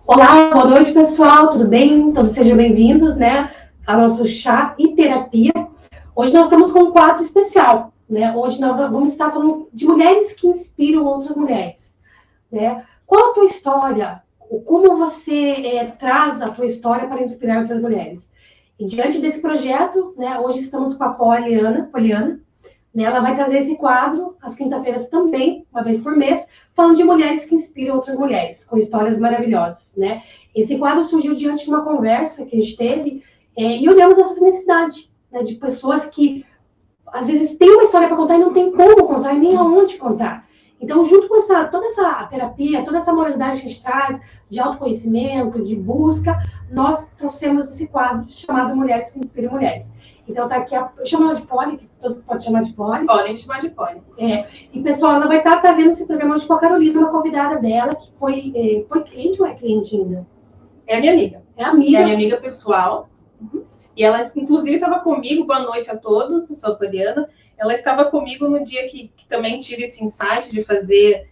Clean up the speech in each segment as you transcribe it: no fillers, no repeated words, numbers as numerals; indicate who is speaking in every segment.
Speaker 1: Olá, boa noite, pessoal, tudo bem? Todos sejam bem-vindos, né, ao nosso chá e terapia. Hoje nós estamos com um quadro especial, né? Hoje nós vamos estar falando de mulheres que inspiram outras mulheres, né? Qual a tua história? Como você traz a tua história para inspirar outras mulheres? E diante desse projeto, né, hoje estamos com a Poliana, né, ela vai trazer esse quadro às quinta-feiras também, uma vez por mês, falando de mulheres que inspiram outras mulheres, com histórias maravilhosas, né? Esse quadro surgiu diante de uma conversa que a gente teve e olhamos essa necessidade, né, de pessoas que, às vezes, têm uma história para contar e não tem como contar e nem aonde contar. Então, junto com toda essa terapia, toda essa amorosidade que a gente traz, de autoconhecimento, de busca, nós trouxemos esse quadro chamado Mulheres que Inspiram Mulheres. Então, tá aqui, eu chamo ela de Poli, que todo pode chamar de Poli.
Speaker 2: Podem chamar de Poli.
Speaker 1: E, pessoal, ela vai estar trazendo esse programa hoje com a Carolina, uma convidada dela, que foi cliente ou é cliente ainda?
Speaker 2: É a minha amiga.
Speaker 1: É amiga.
Speaker 2: É a minha amiga pessoal. Uhum. E ela, inclusive, estava comigo, boa noite a todos, eu sou a Poliana. Ela estava comigo no dia que também tive esse insight de fazer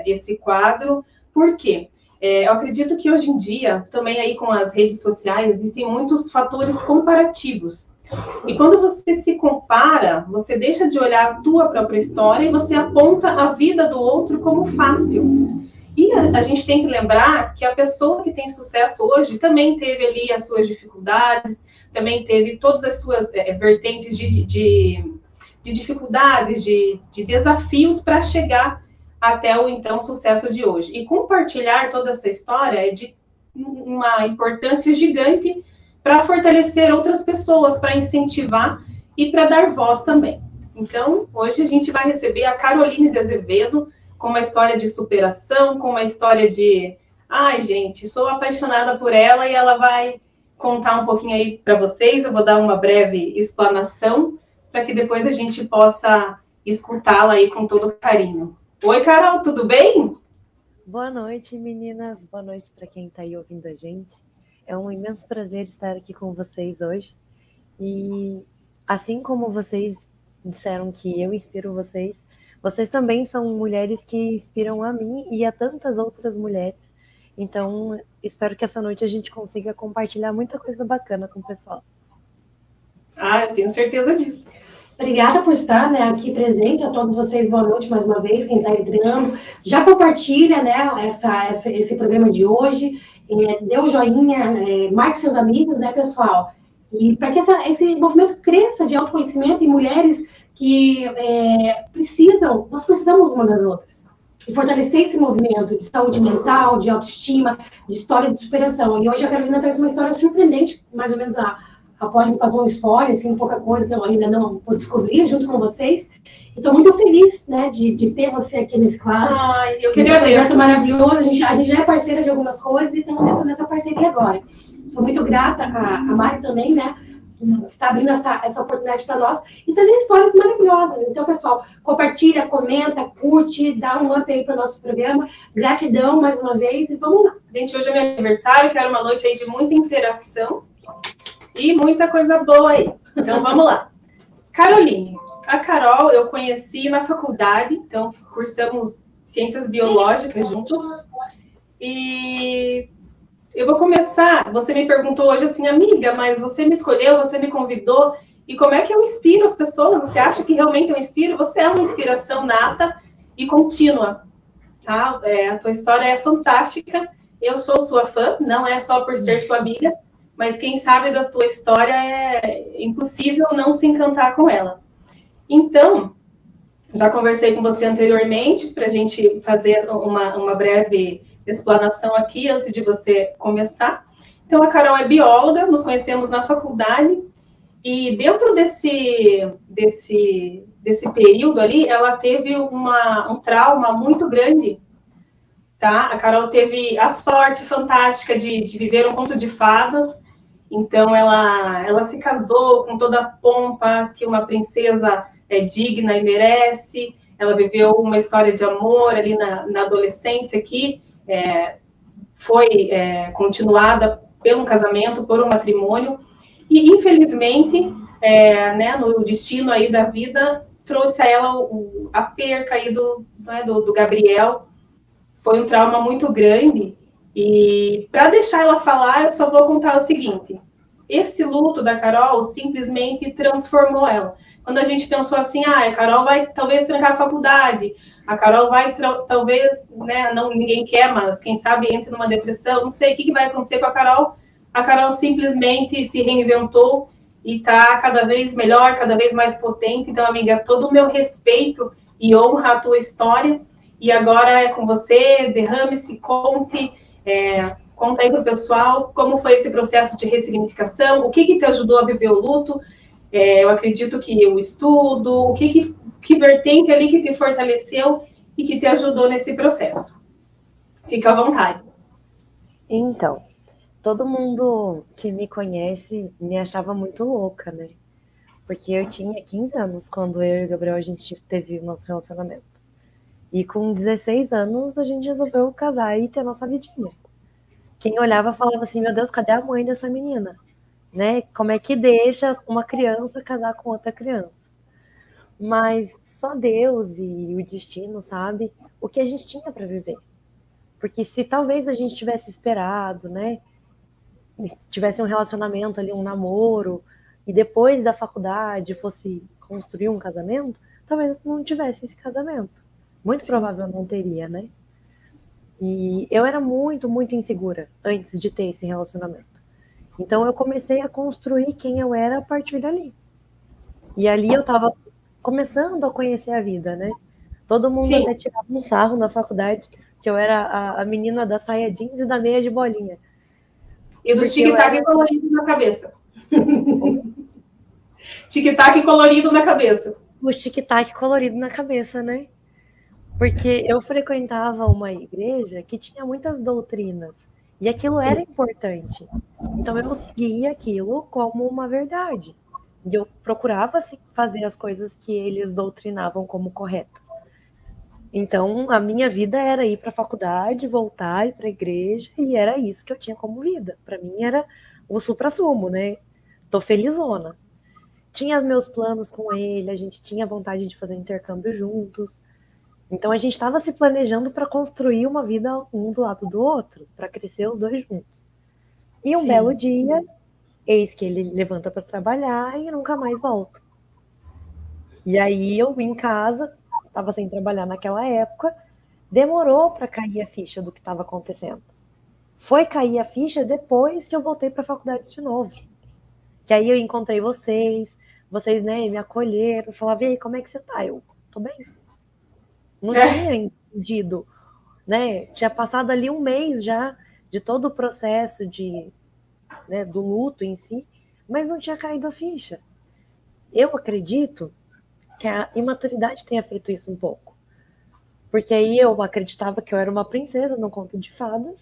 Speaker 2: esse quadro. Por quê? Eu acredito que hoje em dia, também aí com as redes sociais, existem muitos fatores comparativos. E quando você se compara, você deixa de olhar a tua própria história e você aponta a vida do outro como fácil. E a gente tem que lembrar que a pessoa que tem sucesso hoje também teve ali as suas dificuldades, também teve todas as suas vertentes de dificuldades, de desafios para chegar até o, então, sucesso de hoje. E compartilhar toda essa história é de uma importância gigante para fortalecer outras pessoas, para incentivar e para dar voz também. Então, hoje a gente vai receber a Caroline de Azevedo com uma história de superação, com uma história de... Ai, gente, sou apaixonada por ela e ela vai contar um pouquinho aí para vocês. Eu vou dar uma breve explanação para que depois a gente possa escutá-la aí com todo carinho. Oi, Carol, tudo bem?
Speaker 3: Boa noite, meninas. Boa noite para quem está aí ouvindo a gente. É um imenso prazer estar aqui com vocês hoje. E assim como vocês disseram que eu inspiro vocês, vocês também são mulheres que inspiram a mim e a tantas outras mulheres. Então, espero que essa noite a gente consiga compartilhar muita coisa bacana com o pessoal.
Speaker 2: Ah, eu tenho certeza disso.
Speaker 1: Obrigada por estar, né, aqui presente. A todos vocês, boa noite mais uma vez, quem está entrando. Já compartilha, né, esse programa de hoje. Dê um joinha, marque seus amigos, né, pessoal? E para que esse movimento cresça de autoconhecimento em mulheres que nós precisamos uma das outras. E fortalecer esse movimento de saúde mental, de autoestima, de histórias de superação. E hoje a Carolina traz uma história surpreendente, mais ou menos a Polly passou um spoiler, assim, pouca coisa que eu ainda não vou descobrir junto com vocês. Estou muito feliz, né, de ter você aqui nesse quadro.
Speaker 2: Ai, eu que
Speaker 1: agradeço. É um projeto maravilhoso, a gente já é parceira de algumas coisas e estamos nessa parceria agora. Sou muito grata, a Mari também, né, que está abrindo essa oportunidade para nós e trazer histórias maravilhosas. Então, pessoal, compartilha, comenta, curte, dá um up aí para o nosso programa. Gratidão mais uma vez e vamos lá.
Speaker 2: Gente, hoje é meu aniversário, quero uma noite aí de muita interação e muita coisa boa aí. Então, vamos lá. Caroline. A Carol eu conheci na faculdade, então cursamos Ciências Biológicas junto. E eu vou começar, você me perguntou hoje assim, amiga, mas você me escolheu, você me convidou, e como é que eu inspiro as pessoas? Você acha que realmente eu inspiro? Você é uma inspiração nata e contínua, tá? A tua história é fantástica, eu sou sua fã, não é só por ser sua amiga, mas quem sabe da tua história é impossível não se encantar com ela. Então, já conversei com você anteriormente para a gente fazer uma breve explanação aqui antes de você começar. Então, a Carol é bióloga, nos conhecemos na faculdade e dentro desse período ali, ela teve um trauma muito grande, tá? A Carol teve a sorte fantástica de viver um conto de fadas. Então, ela se casou com toda a pompa que uma princesa é digna e merece. Ela viveu uma história de amor ali na adolescência que foi continuada pelo casamento, por um matrimônio. E, infelizmente, né, no destino aí da vida, trouxe a ela a perca aí do Gabriel. Foi um trauma muito grande. E para deixar ela falar, eu só vou contar o seguinte: esse luto da Carol simplesmente transformou ela. Quando a gente pensou assim, a Carol vai talvez trancar a faculdade, a Carol vai talvez, né, não, ninguém quer, mas quem sabe entre numa depressão, não sei o que vai acontecer com a Carol simplesmente se reinventou e está cada vez melhor, cada vez mais potente. Então, amiga, todo o meu respeito e honra a tua história. E agora é com você, derrame-se, conte, conta aí para o pessoal como foi esse processo de ressignificação, o que te ajudou a viver o luto. Eu acredito que o estudo, o que vertente ali que te fortaleceu e que te ajudou nesse processo. Fica à vontade.
Speaker 3: Então, todo mundo que me conhece me achava muito louca, né? Porque eu tinha 15 anos quando eu e o Gabriel a gente teve o nosso relacionamento. E com 16 anos a gente resolveu casar e ter nossa vidinha. Quem olhava falava assim, meu Deus, cadê a mãe dessa menina? Né? Como é que deixa uma criança casar com outra criança? Mas só Deus e o destino sabe o que a gente tinha para viver. Porque se talvez a gente tivesse esperado, né? Tivesse um relacionamento ali, um namoro, e depois da faculdade fosse construir um casamento, talvez não tivesse esse casamento. Muito provável não teria, né? E eu era muito, muito insegura antes de ter esse relacionamento. Então eu comecei a construir quem eu era a partir dali. E ali eu tava começando a conhecer a vida, né? Todo mundo
Speaker 2: Sim.
Speaker 3: até tirava um sarro na faculdade, que eu era a menina da saia jeans e da meia de bolinha.
Speaker 2: E do tic-tac colorido na cabeça. Tic-tac colorido na cabeça.
Speaker 3: O tic-tac colorido na cabeça, né? Porque eu frequentava uma igreja que tinha muitas doutrinas. E aquilo era importante. Então eu seguia aquilo como uma verdade. E eu procurava fazer as coisas que eles doutrinavam como corretas. Então a minha vida era ir para a faculdade, voltar, ir para a igreja, e era isso que eu tinha como vida. Para mim era o suprassumo, né? Tô felizona. Tinha meus planos com ele, a gente tinha vontade de fazer intercâmbio juntos. Então a gente estava se planejando para construir uma vida um do lado do outro, para crescer os dois juntos. E um belo dia, eis que ele levanta para trabalhar e nunca mais volta. E aí eu em casa, estava sem trabalhar naquela época, demorou para cair a ficha do que estava acontecendo. Foi cair a ficha depois que eu voltei para a faculdade de novo. Que aí eu encontrei vocês, né, me acolheram, falavam, e aí, como é que você tá? Eu, tô bem. Não tinha entendido, né? Tinha passado ali um mês já de todo o processo né, do luto em si, mas não tinha caído a ficha. Eu acredito que a imaturidade tenha feito isso um pouco. Porque aí eu acreditava que eu era uma princesa num conto de fadas,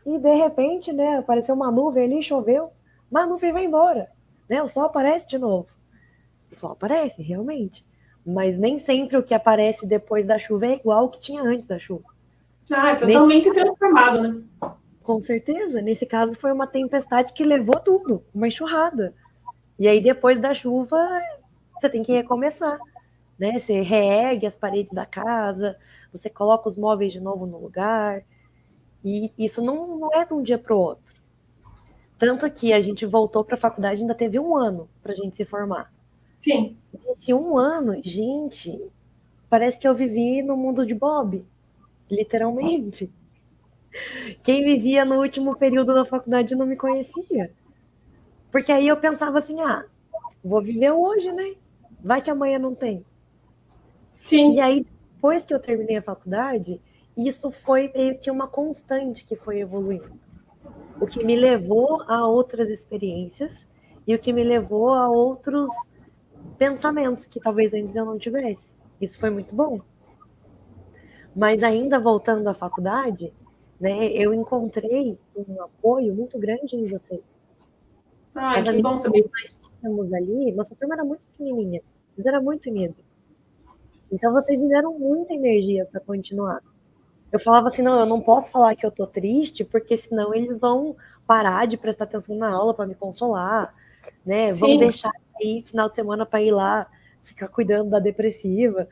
Speaker 3: e de repente, né, apareceu uma nuvem ali, choveu, mas a nuvem vai embora, né? O sol aparece de novo. O sol aparece, realmente. Mas nem sempre o que aparece depois da chuva é igual ao que tinha antes da chuva.
Speaker 2: É totalmente transformado, né?
Speaker 3: Com certeza. Nesse caso foi uma tempestade que levou tudo, uma enxurrada. E aí depois da chuva, você tem que recomeçar, né? Você reergue as paredes da casa, você coloca os móveis de novo no lugar. E isso não é de um dia para o outro. Tanto que a gente voltou para a faculdade, ainda teve 1 ano para a gente se formar.
Speaker 2: Sim.
Speaker 3: Esse 1 ano, gente, parece que eu vivi no mundo de Bob, literalmente. Quem vivia no último período da faculdade não me conhecia. Porque aí eu pensava assim, vou viver hoje, né? Vai que amanhã não tem.
Speaker 2: Sim.
Speaker 3: E aí, depois que eu terminei a faculdade, isso foi meio que uma constante que foi evoluindo. O que me levou a outras experiências e o que me levou a outros pensamentos que talvez antes eu não tivesse. Isso foi muito bom. Mas ainda voltando à faculdade, né, eu encontrei um apoio muito grande em você.
Speaker 2: Que bom saber.
Speaker 3: Nós tínhamos ali, nossa turma era muito pequenininha, mas era muito unida. Então vocês me deram muita energia para continuar. Eu falava assim, não, eu não posso falar que eu tô triste, porque senão eles vão parar de prestar atenção na aula para me consolar, né? Vão deixar aí final de semana para ir lá ficar cuidando da depressiva.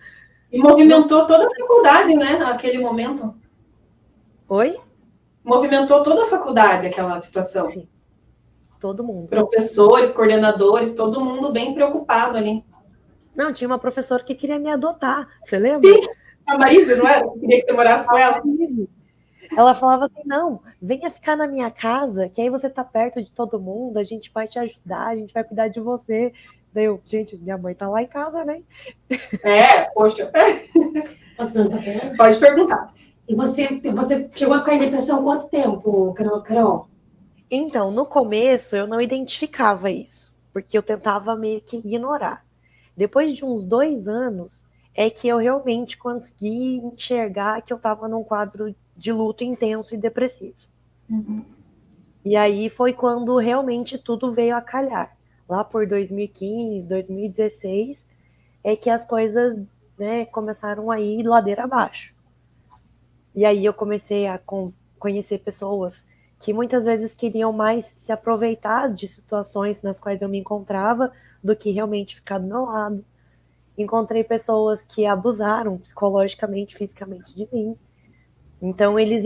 Speaker 2: E movimentou toda a faculdade, né, naquele momento.
Speaker 3: Oi?
Speaker 2: Movimentou toda a faculdade aquela situação.
Speaker 3: Sim. Todo mundo.
Speaker 2: Professores, coordenadores, todo mundo bem preocupado ali.
Speaker 3: Não, tinha uma professora que queria me adotar, você lembra?
Speaker 2: Sim, a Marise, não era? Queria que você morasse com ela.
Speaker 3: Ela falava assim, não, venha ficar na minha casa, que aí você tá perto de todo mundo, a gente vai te ajudar, a gente vai cuidar de você. Daí eu, gente, minha mãe tá lá em casa, né?
Speaker 2: Poxa.
Speaker 1: Posso perguntar?
Speaker 2: Pode perguntar.
Speaker 1: E você chegou a ficar em depressão quanto tempo, Carol?
Speaker 3: Então, no começo eu não identificava isso, porque eu tentava meio que ignorar. Depois de uns 2 anos, é que eu realmente consegui enxergar que eu estava num quadro de luto intenso e depressivo.
Speaker 2: Uhum.
Speaker 3: E aí foi quando realmente tudo veio a calhar. Lá por 2015, 2016, é que as coisas, né, começaram a ir ladeira abaixo. E aí eu comecei a conhecer pessoas que muitas vezes queriam mais se aproveitar de situações nas quais eu me encontrava do que realmente ficar do meu lado. Encontrei pessoas que abusaram psicologicamente, fisicamente de mim. Então eles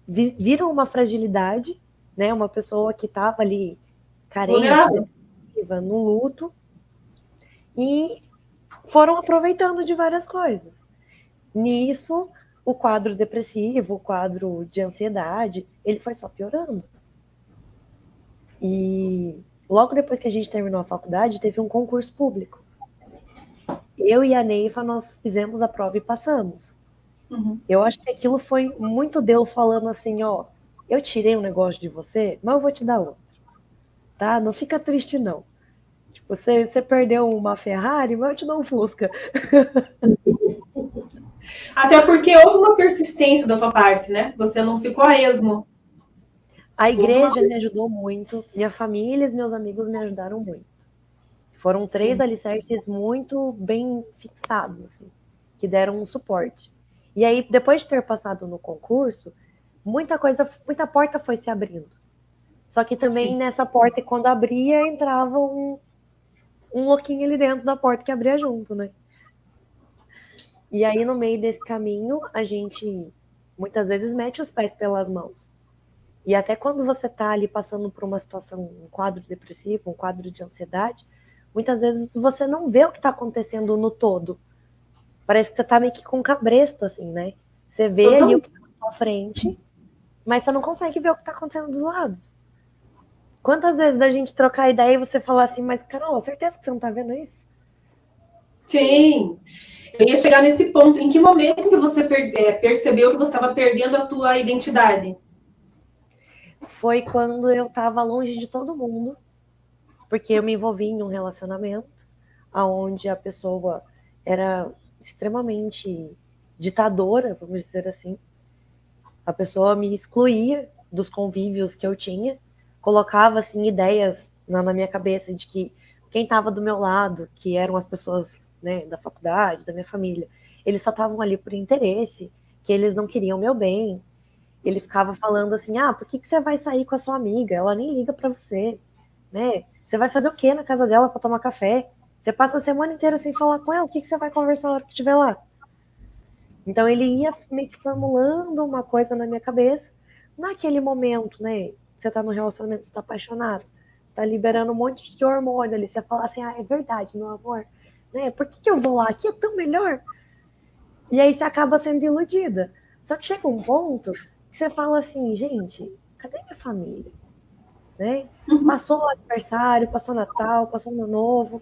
Speaker 3: viram uma fragilidade, né? Uma pessoa que estava ali carente, depressiva, no luto, e foram aproveitando de várias coisas. Nisso, o quadro depressivo, o quadro de ansiedade, ele foi só piorando. E logo depois que a gente terminou a faculdade, teve um concurso público. Eu e a Neiva, nós fizemos a prova e passamos.
Speaker 2: Uhum.
Speaker 3: Eu acho que aquilo foi muito Deus falando assim, ó, eu tirei um negócio de você, mas eu vou te dar outro, tá? Não fica triste, não. Tipo, você perdeu uma Ferrari, mas eu te dou um Fusca.
Speaker 2: Até porque houve uma persistência da tua parte, né? Você não ficou a esmo.
Speaker 3: A igreja me ajudou muito, minha família e meus amigos me ajudaram muito. Foram 3 alicerces muito bem fixados, assim, que deram um suporte. E aí, depois de ter passado no concurso, muita porta foi se abrindo. Só que também nessa porta, quando abria, entrava um louquinho ali dentro da porta que abria junto, né? E aí, no meio desse caminho, a gente muitas vezes mete os pés pelas mãos. E até quando você tá ali passando por uma situação, um quadro depressivo, um quadro de ansiedade, muitas vezes você não vê o que tá acontecendo no todo. Parece que você tá meio que com cabresto, assim, né? Você vê ali o que tá na sua frente, mas você não consegue ver o que tá acontecendo dos lados. Quantas vezes da gente trocar ideia e você falar assim, mas Carol, certeza que você não tá vendo isso?
Speaker 2: Sim. Eu ia chegar nesse ponto. Em que momento que você percebeu que você estava perdendo a tua identidade?
Speaker 3: Foi quando eu tava longe de todo mundo, porque eu me envolvi em um relacionamento onde a pessoa era extremamente ditadora, vamos dizer assim. A pessoa me excluía dos convívios que eu tinha, colocava assim ideias na minha cabeça de que quem estava do meu lado, que eram as pessoas, né, da faculdade, da minha família, eles só estavam ali por interesse, que eles não queriam meu bem. Ele ficava falando assim, por que você vai sair com a sua amiga? Ela nem liga para você, né? Você vai fazer o quê na casa dela para tomar café? Você passa a semana inteira sem falar com ela, o que você vai conversar na hora que estiver lá? Então ele ia meio que formulando uma coisa na minha cabeça. Naquele momento, né? Você tá no relacionamento, você tá apaixonado, tá liberando um monte de hormônio ali. Você fala assim, é verdade, meu amor, né? Por que eu vou lá? Aqui é tão melhor. E aí você acaba sendo iludida. Só que chega um ponto que você fala assim, gente, cadê minha família? Né? Passou o aniversário, passou o Natal, passou o Ano Novo,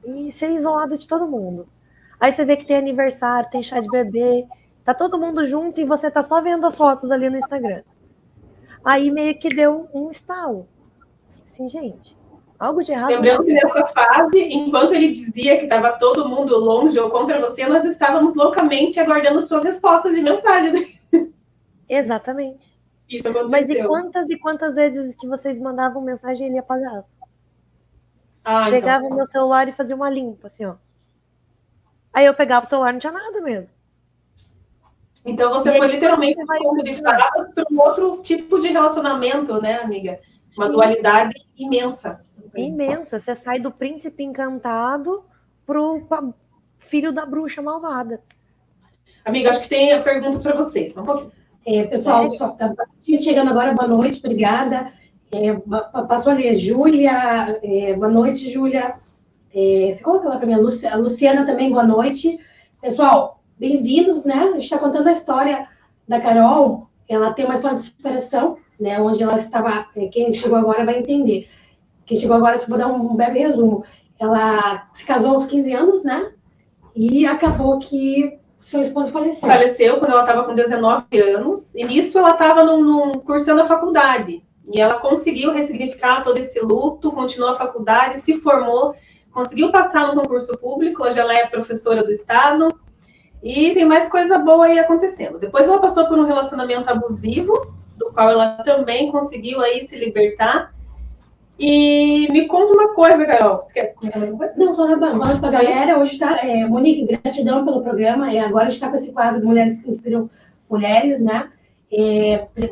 Speaker 3: e ser isolado de todo mundo. Aí você vê que tem aniversário, tem chá de bebê, tá todo mundo junto e você tá só vendo as fotos ali no Instagram. Aí meio que deu um estalo. Assim, gente, algo de errado.
Speaker 2: Lembrando que nessa fase, enquanto ele dizia que estava todo mundo longe ou contra você, nós estávamos loucamente aguardando suas respostas de mensagem.
Speaker 3: Exatamente.
Speaker 2: Isso aconteceu.
Speaker 3: Mas e quantas vezes que vocês mandavam mensagem e ele apagava? Pegava o meu celular e fazia uma limpa, assim, ó. Aí eu pegava o celular e não tinha nada mesmo.
Speaker 2: Então você foi literalmente para um outro tipo de relacionamento, né, amiga? Uma dualidade imensa.
Speaker 3: Imensa. Você sai do príncipe encantado filho da bruxa malvada.
Speaker 2: Amiga, acho que tem perguntas para vocês. Um pouquinho.
Speaker 1: Pessoal, só tá bastante chegando agora, boa noite, obrigada. Passou ali, Júlia, boa noite, Júlia. Você coloca lá para mim, a Luciana também, boa noite. Pessoal, bem-vindos, né? A gente está contando a história da Carol. Ela tem uma história de superação, né? Onde ela estava, quem chegou agora vai entender. Quem chegou agora, eu vou dar um breve resumo. Ela se casou aos 15 anos, né? E acabou que seu esposo faleceu.
Speaker 2: Faleceu quando ela estava com 19 anos. E nisso ela estava cursando a faculdade. E ela conseguiu ressignificar todo esse luto, continuou a faculdade, se formou, conseguiu passar no concurso público. Hoje ela é professora do estado. E tem mais coisa boa aí acontecendo. Depois ela passou por um relacionamento abusivo, do qual ela também conseguiu aí se libertar. E me conta uma coisa, Carol. Você quer comentar mais uma coisa?
Speaker 1: Não, só falando para a galera. Hoje está, Monique, gratidão pelo programa. Agora a gente está com esse quadro Mulheres que Inspiram Mulheres, né?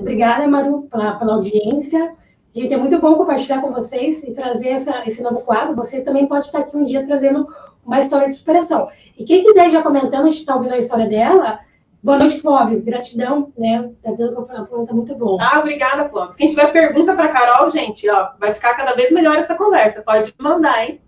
Speaker 1: Obrigada, Maru, pela audiência. Gente, é muito bom compartilhar com vocês e trazer esse novo quadro. Vocês também podem estar aqui um dia trazendo uma história de superação. E quem quiser já comentando, a gente está ouvindo a história dela. Boa noite, Clóvis. Gratidão, né? Está dando uma pergunta muito boa.
Speaker 2: Obrigada, Clóvis. Quem tiver pergunta para a Carol, gente, vai ficar cada vez melhor essa conversa. Pode mandar, hein?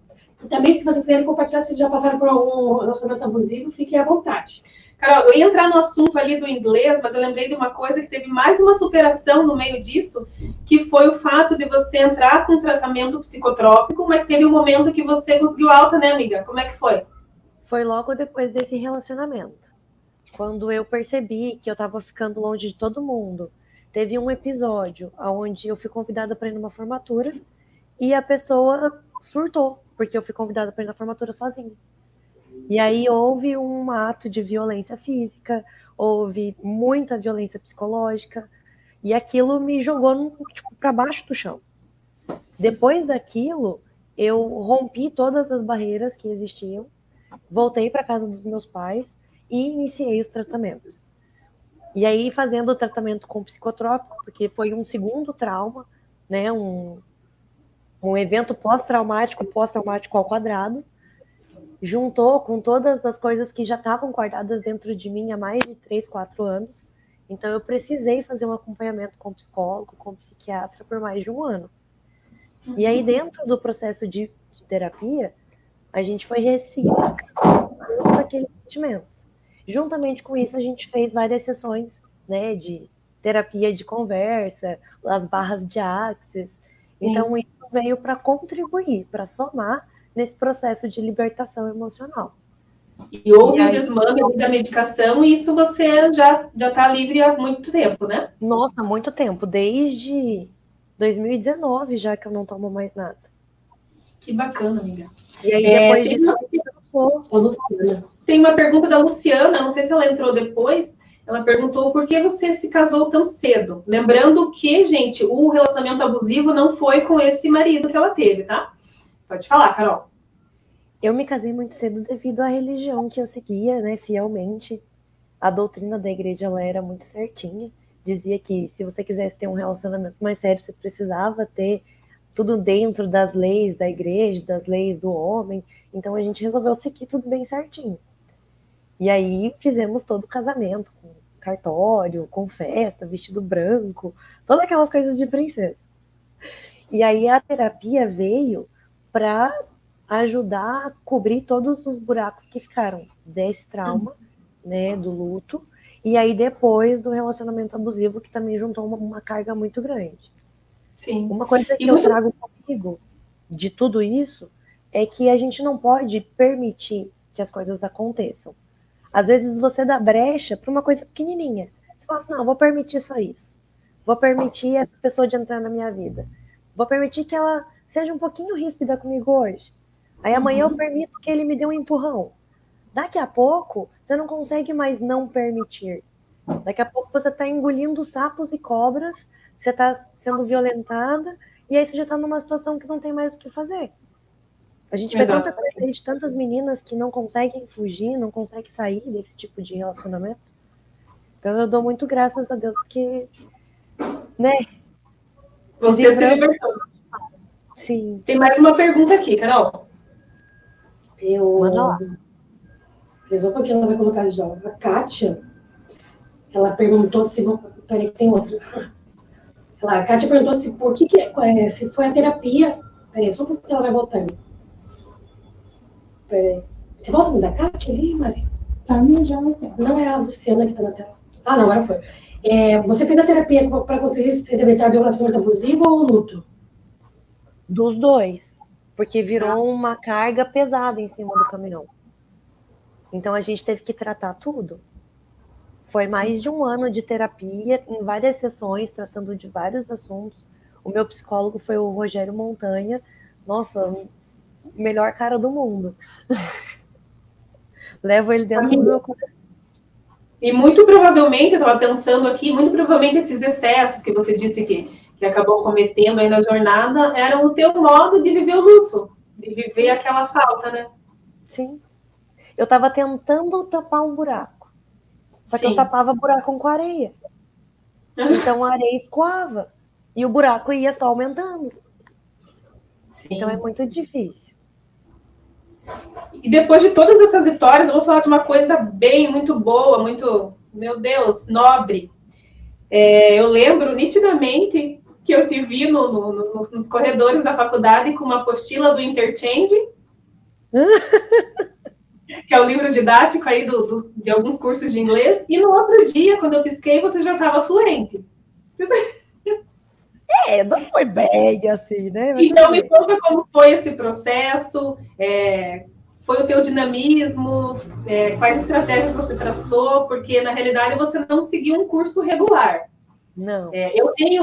Speaker 1: E também, se vocês quiserem compartilhar, se já passaram por algum relacionamento abusivo, fiquem à vontade.
Speaker 2: Carol, eu ia entrar no assunto ali do inglês, mas eu lembrei de uma coisa que teve mais uma superação no meio disso, que foi o fato de você entrar com tratamento psicotrópico, mas teve um momento que você conseguiu alta, né, amiga? Como é que foi?
Speaker 3: Foi logo depois desse relacionamento. Quando eu percebi que eu estava ficando longe de todo mundo. Teve um episódio onde eu fui convidada para ir numa formatura e a pessoa surtou, porque eu fui convidada para ir na formatura sozinha. E aí houve um ato de violência física, houve muita violência psicológica, e aquilo me jogou para baixo do chão. Depois daquilo, eu rompi todas as barreiras que existiam, voltei para casa dos meus pais e iniciei os tratamentos. E aí, fazendo o tratamento com psicotrópico, porque foi um segundo trauma, né, um evento pós-traumático ao quadrado, juntou com todas as coisas que já estavam guardadas dentro de mim há mais de 3, 4 anos. Então, eu precisei fazer um acompanhamento com psicólogo, com psiquiatra, por mais de um ano. E aí, dentro do processo de terapia, a gente foi ressignificando todos aqueles sentimentos. Juntamente com isso, a gente fez várias sessões, né, de terapia de conversa, as barras de Axis. Então, isso veio para contribuir, para somar nesse processo de libertação emocional.
Speaker 2: E houve o desmame da medicação, e isso você já está livre há muito tempo, né?
Speaker 3: Nossa, há muito tempo. Desde 2019, já que eu não tomo mais nada.
Speaker 2: Que bacana, amiga.
Speaker 3: E aí, depois disso,
Speaker 2: tem uma pergunta da Luciana, não sei se ela entrou depois. Ela perguntou por que você se casou tão cedo. Lembrando que, gente, o relacionamento abusivo não foi com esse marido que ela teve, tá? Pode falar, Carol.
Speaker 3: Eu me casei muito cedo devido à religião que eu seguia, né, fielmente. A doutrina da igreja, ela era muito certinha. Dizia que se você quisesse ter um relacionamento mais sério, você precisava ter tudo dentro das leis da igreja, das leis do homem. Então a gente resolveu seguir tudo bem certinho. E aí fizemos todo o casamento, com cartório, com festa, vestido branco, todas aquelas coisas de princesa. E aí a terapia veio para ajudar a cobrir todos os buracos que ficaram desse trauma, né, do luto, e aí depois do relacionamento abusivo, que também juntou uma carga muito grande.
Speaker 2: Sim.
Speaker 3: Uma coisa que eu trago comigo de tudo isso é que a gente não pode permitir que as coisas aconteçam. Às vezes você dá brecha para uma coisa pequenininha. Você fala assim, não, vou permitir só isso. Vou permitir essa pessoa de entrar na minha vida. Vou permitir que ela seja um pouquinho ríspida comigo hoje. Aí amanhã eu permito que ele me dê um empurrão. Daqui a pouco, você não consegue mais não permitir. Daqui a pouco você está engolindo sapos e cobras, você está sendo violentada, e aí você já está numa situação que não tem mais o que fazer. A gente vê tanta coisa de tantas meninas que não conseguem fugir, não conseguem sair desse tipo de relacionamento. Então eu dou muito graças a Deus, porque, né?
Speaker 2: Você se libertou.
Speaker 3: Sim.
Speaker 2: Tem mais uma pergunta aqui, Carol.
Speaker 3: Manda lá.
Speaker 1: Só porque ela vai colocar já. A Kátia, ela perguntou se... Peraí que tem outra. A Kátia perguntou se se foi a terapia. Peraí, só porque ela vai voltando. Peraí. Você volta da Kátia ali, Mari?
Speaker 4: Tá minha já na tela.
Speaker 1: Não é a Luciana que tá na tela. Ah, não, agora foi. Você fez a terapia para conseguir ser deletado de um relacionamento abusivo ou luto?
Speaker 3: Dos dois. Porque virou uma carga pesada em cima do caminhão. Então a gente teve que tratar tudo. Foi mais de 1 ano de terapia, em várias sessões, tratando de vários assuntos. O meu psicólogo foi o Rogério Montanha. Nossa, o melhor cara do mundo. Levo ele dentro do meu coração.
Speaker 2: E muito provavelmente, eu estava pensando aqui, muito provavelmente esses excessos que você disse que acabou cometendo aí na jornada eram o teu modo de viver o luto, de viver aquela falta, né?
Speaker 3: Sim. Eu estava tentando tapar um buraco. Só que eu tapava buraco com areia. Então a areia escoava. E o buraco ia só aumentando. Sim. Então é muito difícil.
Speaker 2: E depois de todas essas vitórias, eu vou falar de uma coisa muito boa, muito, meu Deus, nobre. Eu lembro nitidamente que eu te vi nos corredores da faculdade com uma apostila do Interchange, que é o livro didático aí de alguns cursos de inglês, e no outro dia, quando eu pisquei, você já estava fluente.
Speaker 3: Não foi bem assim, né?
Speaker 2: Mas então, me conta como foi esse processo, foi o teu dinamismo, quais estratégias você traçou, porque, na realidade, você não seguiu um curso regular.
Speaker 3: Não.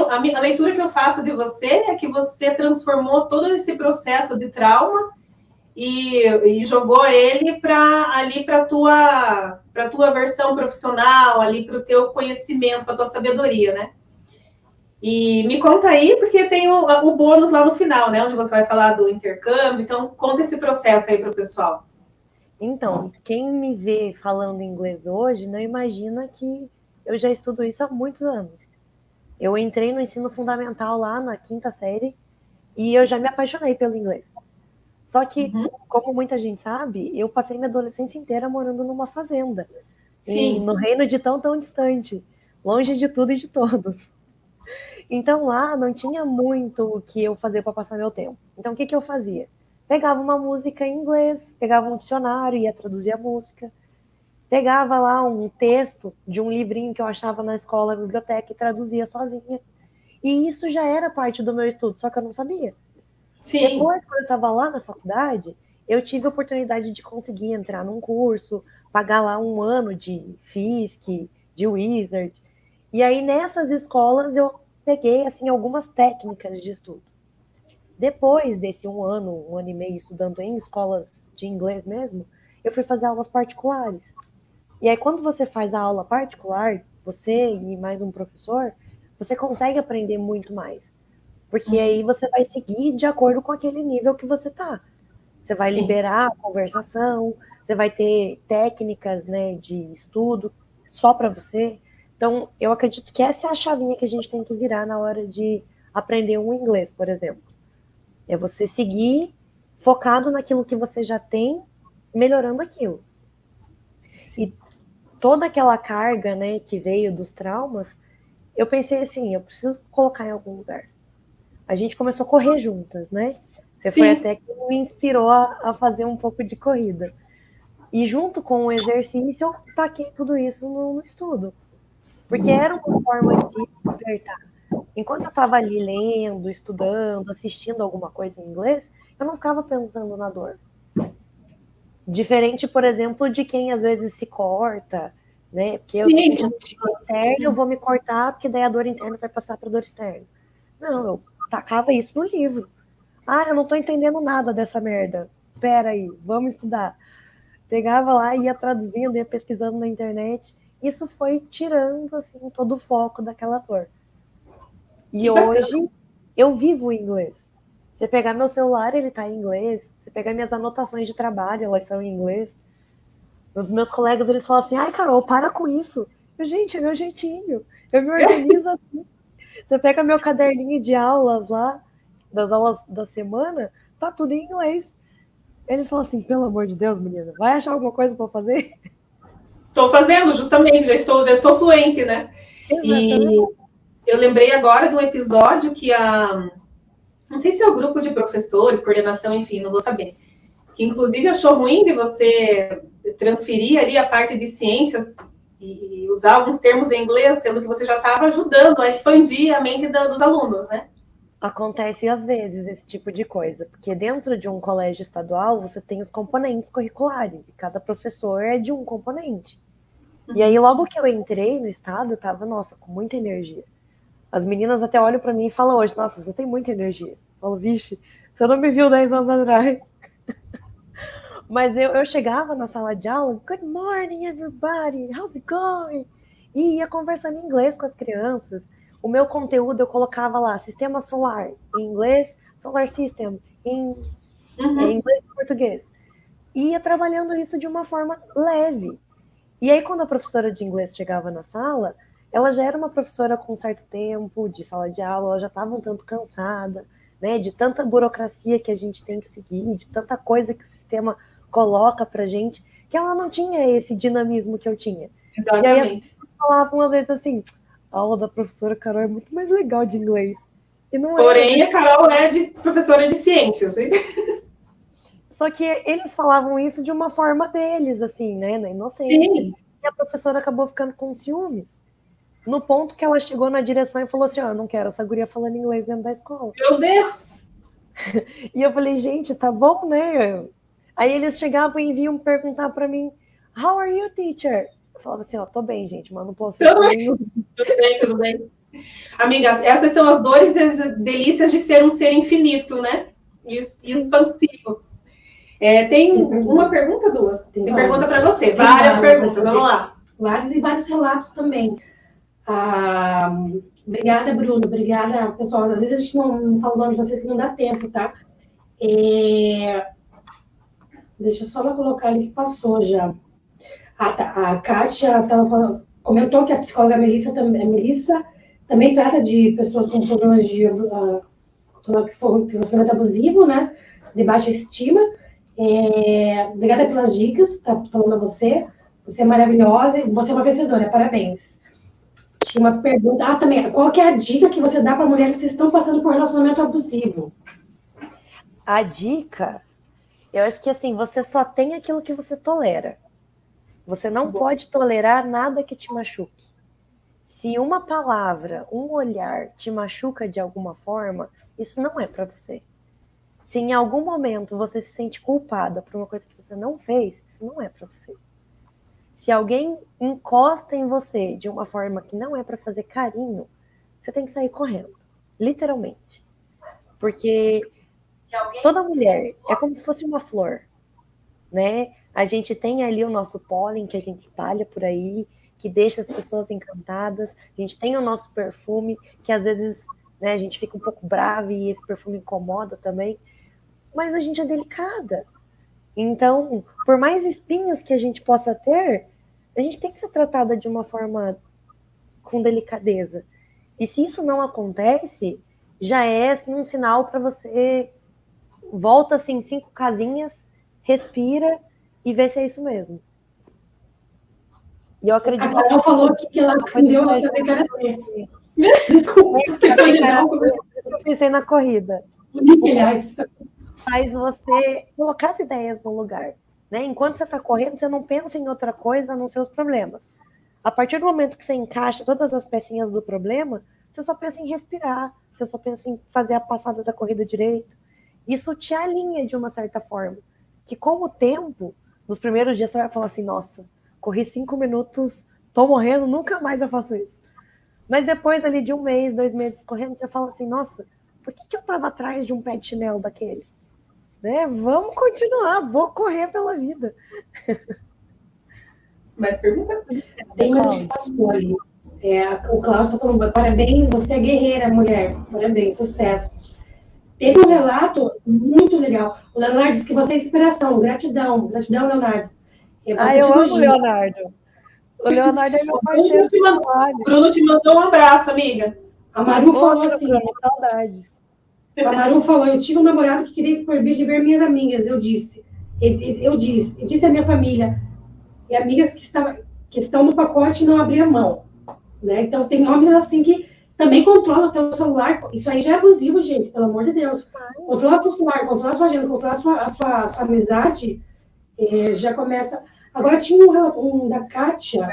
Speaker 2: A leitura que eu faço de você é que você transformou todo esse processo de trauma e jogou ele para a tua versão profissional, ali para o teu conhecimento, para a tua sabedoria, né? E me conta aí, porque tem o bônus lá no final, né? Onde você vai falar do intercâmbio. Então, conta esse processo aí para o pessoal.
Speaker 3: Então, quem me vê falando inglês hoje não imagina que eu já estudo isso há muitos anos. Eu entrei no ensino fundamental lá na 5ª série e eu já me apaixonei pelo inglês. Só que, como muita gente sabe, eu passei minha adolescência inteira morando numa fazenda.
Speaker 2: Sim.
Speaker 3: No reino de tão distante, longe de tudo e de todos. Então lá não tinha muito o que eu fazer para passar meu tempo. Então o que eu fazia? Pegava uma música em inglês, pegava um dicionário, ia traduzir a música, pegava lá um texto de um livrinho que eu achava na escola, na biblioteca, e traduzia sozinha. E isso já era parte do meu estudo, só que eu não sabia.
Speaker 2: Sim.
Speaker 3: Depois, quando eu estava lá na faculdade, eu tive a oportunidade de conseguir entrar num curso, pagar lá 1 ano de FISC, de Wizard. E aí, nessas escolas, eu peguei, assim, algumas técnicas de estudo. Depois desse 1 ano, 1 ano e meio estudando em escolas de inglês mesmo, eu fui fazer aulas particulares. E aí, quando você faz a aula particular, você e mais um professor, você consegue aprender muito mais. Porque aí você vai seguir de acordo com aquele nível que você tá. Você vai liberar a conversação, você vai ter técnicas, né, de estudo só para você. Então, eu acredito que essa é a chavinha que a gente tem que virar na hora de aprender um inglês, por exemplo. É você seguir focado naquilo que você já tem, melhorando aquilo. Sim. E toda aquela carga, né, que veio dos traumas, eu pensei assim, eu preciso colocar em algum lugar. A gente começou a correr juntas, né? Você foi até que me inspirou a fazer um pouco de corrida. E junto com o exercício, eu taquei tudo isso no estudo. Porque era uma forma de libertar. Enquanto eu estava ali lendo, estudando, assistindo alguma coisa em inglês, eu não ficava pensando na dor. Diferente, por exemplo, de quem às vezes se corta, né? Porque eu tô sentindo dor interna, eu vou me cortar, porque daí a dor interna vai passar para a dor externa. Não, eu tacava isso no livro. Eu não tô entendendo nada dessa merda. Pera aí, vamos estudar. Pegava lá, ia traduzindo, ia pesquisando na internet. Isso foi tirando, assim, todo o foco daquela dor. E hoje, eu vivo em inglês. Você pegar meu celular, ele tá em inglês. Você pegar minhas anotações de trabalho, elas são em inglês. Os meus colegas, eles falam assim, Carol, para com isso. Gente, é meu jeitinho. Eu me organizo assim. Você pega meu caderninho de aulas lá, das aulas da semana, tá tudo em inglês. Eles falam assim, pelo amor de Deus, menina, vai achar alguma coisa para fazer?
Speaker 2: Estou fazendo, justamente, já sou fluente, né?
Speaker 3: Exatamente.
Speaker 2: E eu lembrei agora de um episódio que não sei se é o grupo de professores, coordenação, enfim, não vou saber. Que inclusive achou ruim de você transferir ali a parte de ciências e usar alguns termos em inglês, sendo que você já estava ajudando a expandir a mente dos alunos, né?
Speaker 3: Acontece às vezes esse tipo de coisa, porque dentro de um colégio estadual você tem os componentes curriculares, e cada professor é de um componente. E aí, logo que eu entrei no estado, eu tava, nossa, com muita energia. As meninas até olham pra mim e falam hoje, nossa, você tem muita energia. Eu falo, vixe, você não me viu 10 anos atrás. Mas eu chegava na sala de aula, good morning everybody, how's it going? E ia conversando em inglês com as crianças. O meu conteúdo eu colocava lá, sistema solar, em inglês, solar system, em inglês e português. E ia trabalhando isso de uma forma leve. E aí, quando a professora de inglês chegava na sala, ela já era uma professora com certo tempo de sala de aula, ela já estava um tanto cansada, né, de tanta burocracia que a gente tem que seguir, de tanta coisa que o sistema coloca pra gente, que ela não tinha esse dinamismo que eu tinha.
Speaker 2: Exatamente.
Speaker 3: E aí as pessoas falavam às vezes assim, a aula da professora Carol é muito mais legal de inglês. E não
Speaker 2: Porém, a Carol é professora de ciências.
Speaker 3: Só que eles falavam isso de uma forma deles, assim, né, na inocência.
Speaker 2: Sim.
Speaker 3: E a professora acabou ficando com ciúmes. No ponto que ela chegou na direção e falou assim, eu não quero essa guria falando inglês dentro da escola.
Speaker 2: Meu Deus!
Speaker 3: E eu falei, gente, tá bom, né? Aí eles chegavam e vinham perguntar pra mim, how are you, teacher? Eu falava assim, tô bem, gente, mas não posso...
Speaker 2: Tudo bem. Amigas, essas são as dores e as delícias de ser um ser infinito, né? E expansivo. Tem uma pergunta, duas? Tem pergunta para você. Várias perguntas, vamos lá.
Speaker 1: Vários e vários relatos também. Obrigada, Bruno. Obrigada, pessoal. Às vezes a gente não fala o nome de vocês que não dá tempo, tá? Deixa eu só colocar ali que passou já. Tá. A Kátia comentou que a psicóloga Melissa também trata de pessoas com problemas de relacionamento abusivo, né? De baixa estima. Obrigada pelas dicas, tá falando a você. Você é maravilhosa e você é uma vencedora. Parabéns. Tinha uma pergunta. Também. Qual que é a dica que você dá para mulheres que estão passando por relacionamento abusivo?
Speaker 3: A dica, eu acho que assim, você só tem aquilo que você tolera. Você não pode tolerar nada que te machuque. Se uma palavra, um olhar te machuca de alguma forma, isso não é para você. Se em algum momento você se sente culpada por uma coisa que você não fez, isso não é para você. Se alguém encosta em você de uma forma que não é para fazer carinho, você tem que sair correndo. Literalmente. Porque toda mulher é como se fosse uma flor, né? A gente tem ali o nosso pólen que a gente espalha por aí, que deixa as pessoas encantadas. A gente tem o nosso perfume, que às vezes, né, a gente fica um pouco brava e esse perfume incomoda também. Mas a gente é delicada. Então, por mais espinhos que a gente possa ter, a gente tem que ser tratada de uma forma com delicadeza. E se isso não acontece, já é assim, um sinal para você volta assim 5 casinhas, respira e vê se é isso mesmo. E eu acredito
Speaker 1: a Carol falou aqui que ela aprendeu a fazer karatê. Desculpa,
Speaker 3: eu pensei na corrida.
Speaker 1: Aliás.
Speaker 3: Faz você colocar as ideias no lugar. Né? Enquanto você está correndo, você não pensa em outra coisa nos seus problemas. A partir do momento que você encaixa todas as pecinhas do problema, você só pensa em respirar, você só pensa em fazer a passada da corrida direito. Isso te alinha de uma certa forma. Que com o tempo, nos primeiros dias você vai falar assim, nossa, corri 5 minutos, tô morrendo, nunca mais eu faço isso. Mas depois ali de 1 mês, 2 meses correndo, você fala assim, nossa, por que eu tava atrás de um pé de chinelo daquele? Né? Vamos continuar, vou correr pela vida.
Speaker 2: Mais pergunta?
Speaker 1: Tem mais que passou ali. O Cláudio está falando, parabéns, você é guerreira, mulher. Parabéns, sucesso. Teve um relato muito legal. O Leonardo disse que você é inspiração. Gratidão, Leonardo.
Speaker 3: Eu amo o Leonardo. O Leonardo é meu parceiro de trabalho.
Speaker 2: O Bruno te mandou um abraço, amiga.
Speaker 1: A Maru falou assim.
Speaker 3: Bruno, saudades.
Speaker 1: A Maru falou, eu tive um namorado que queria proibir de ver minhas amigas. Eu disse, Eu disse à minha família, e amigas que estão no pacote não abrir a mão, né? Então, tem homens assim que também controlam o teu celular. Isso aí já é abusivo, gente, pelo amor de Deus. Controlar seu celular, controlar sua agenda, controlar a sua amizade, já começa... Agora, tinha um da Kátia,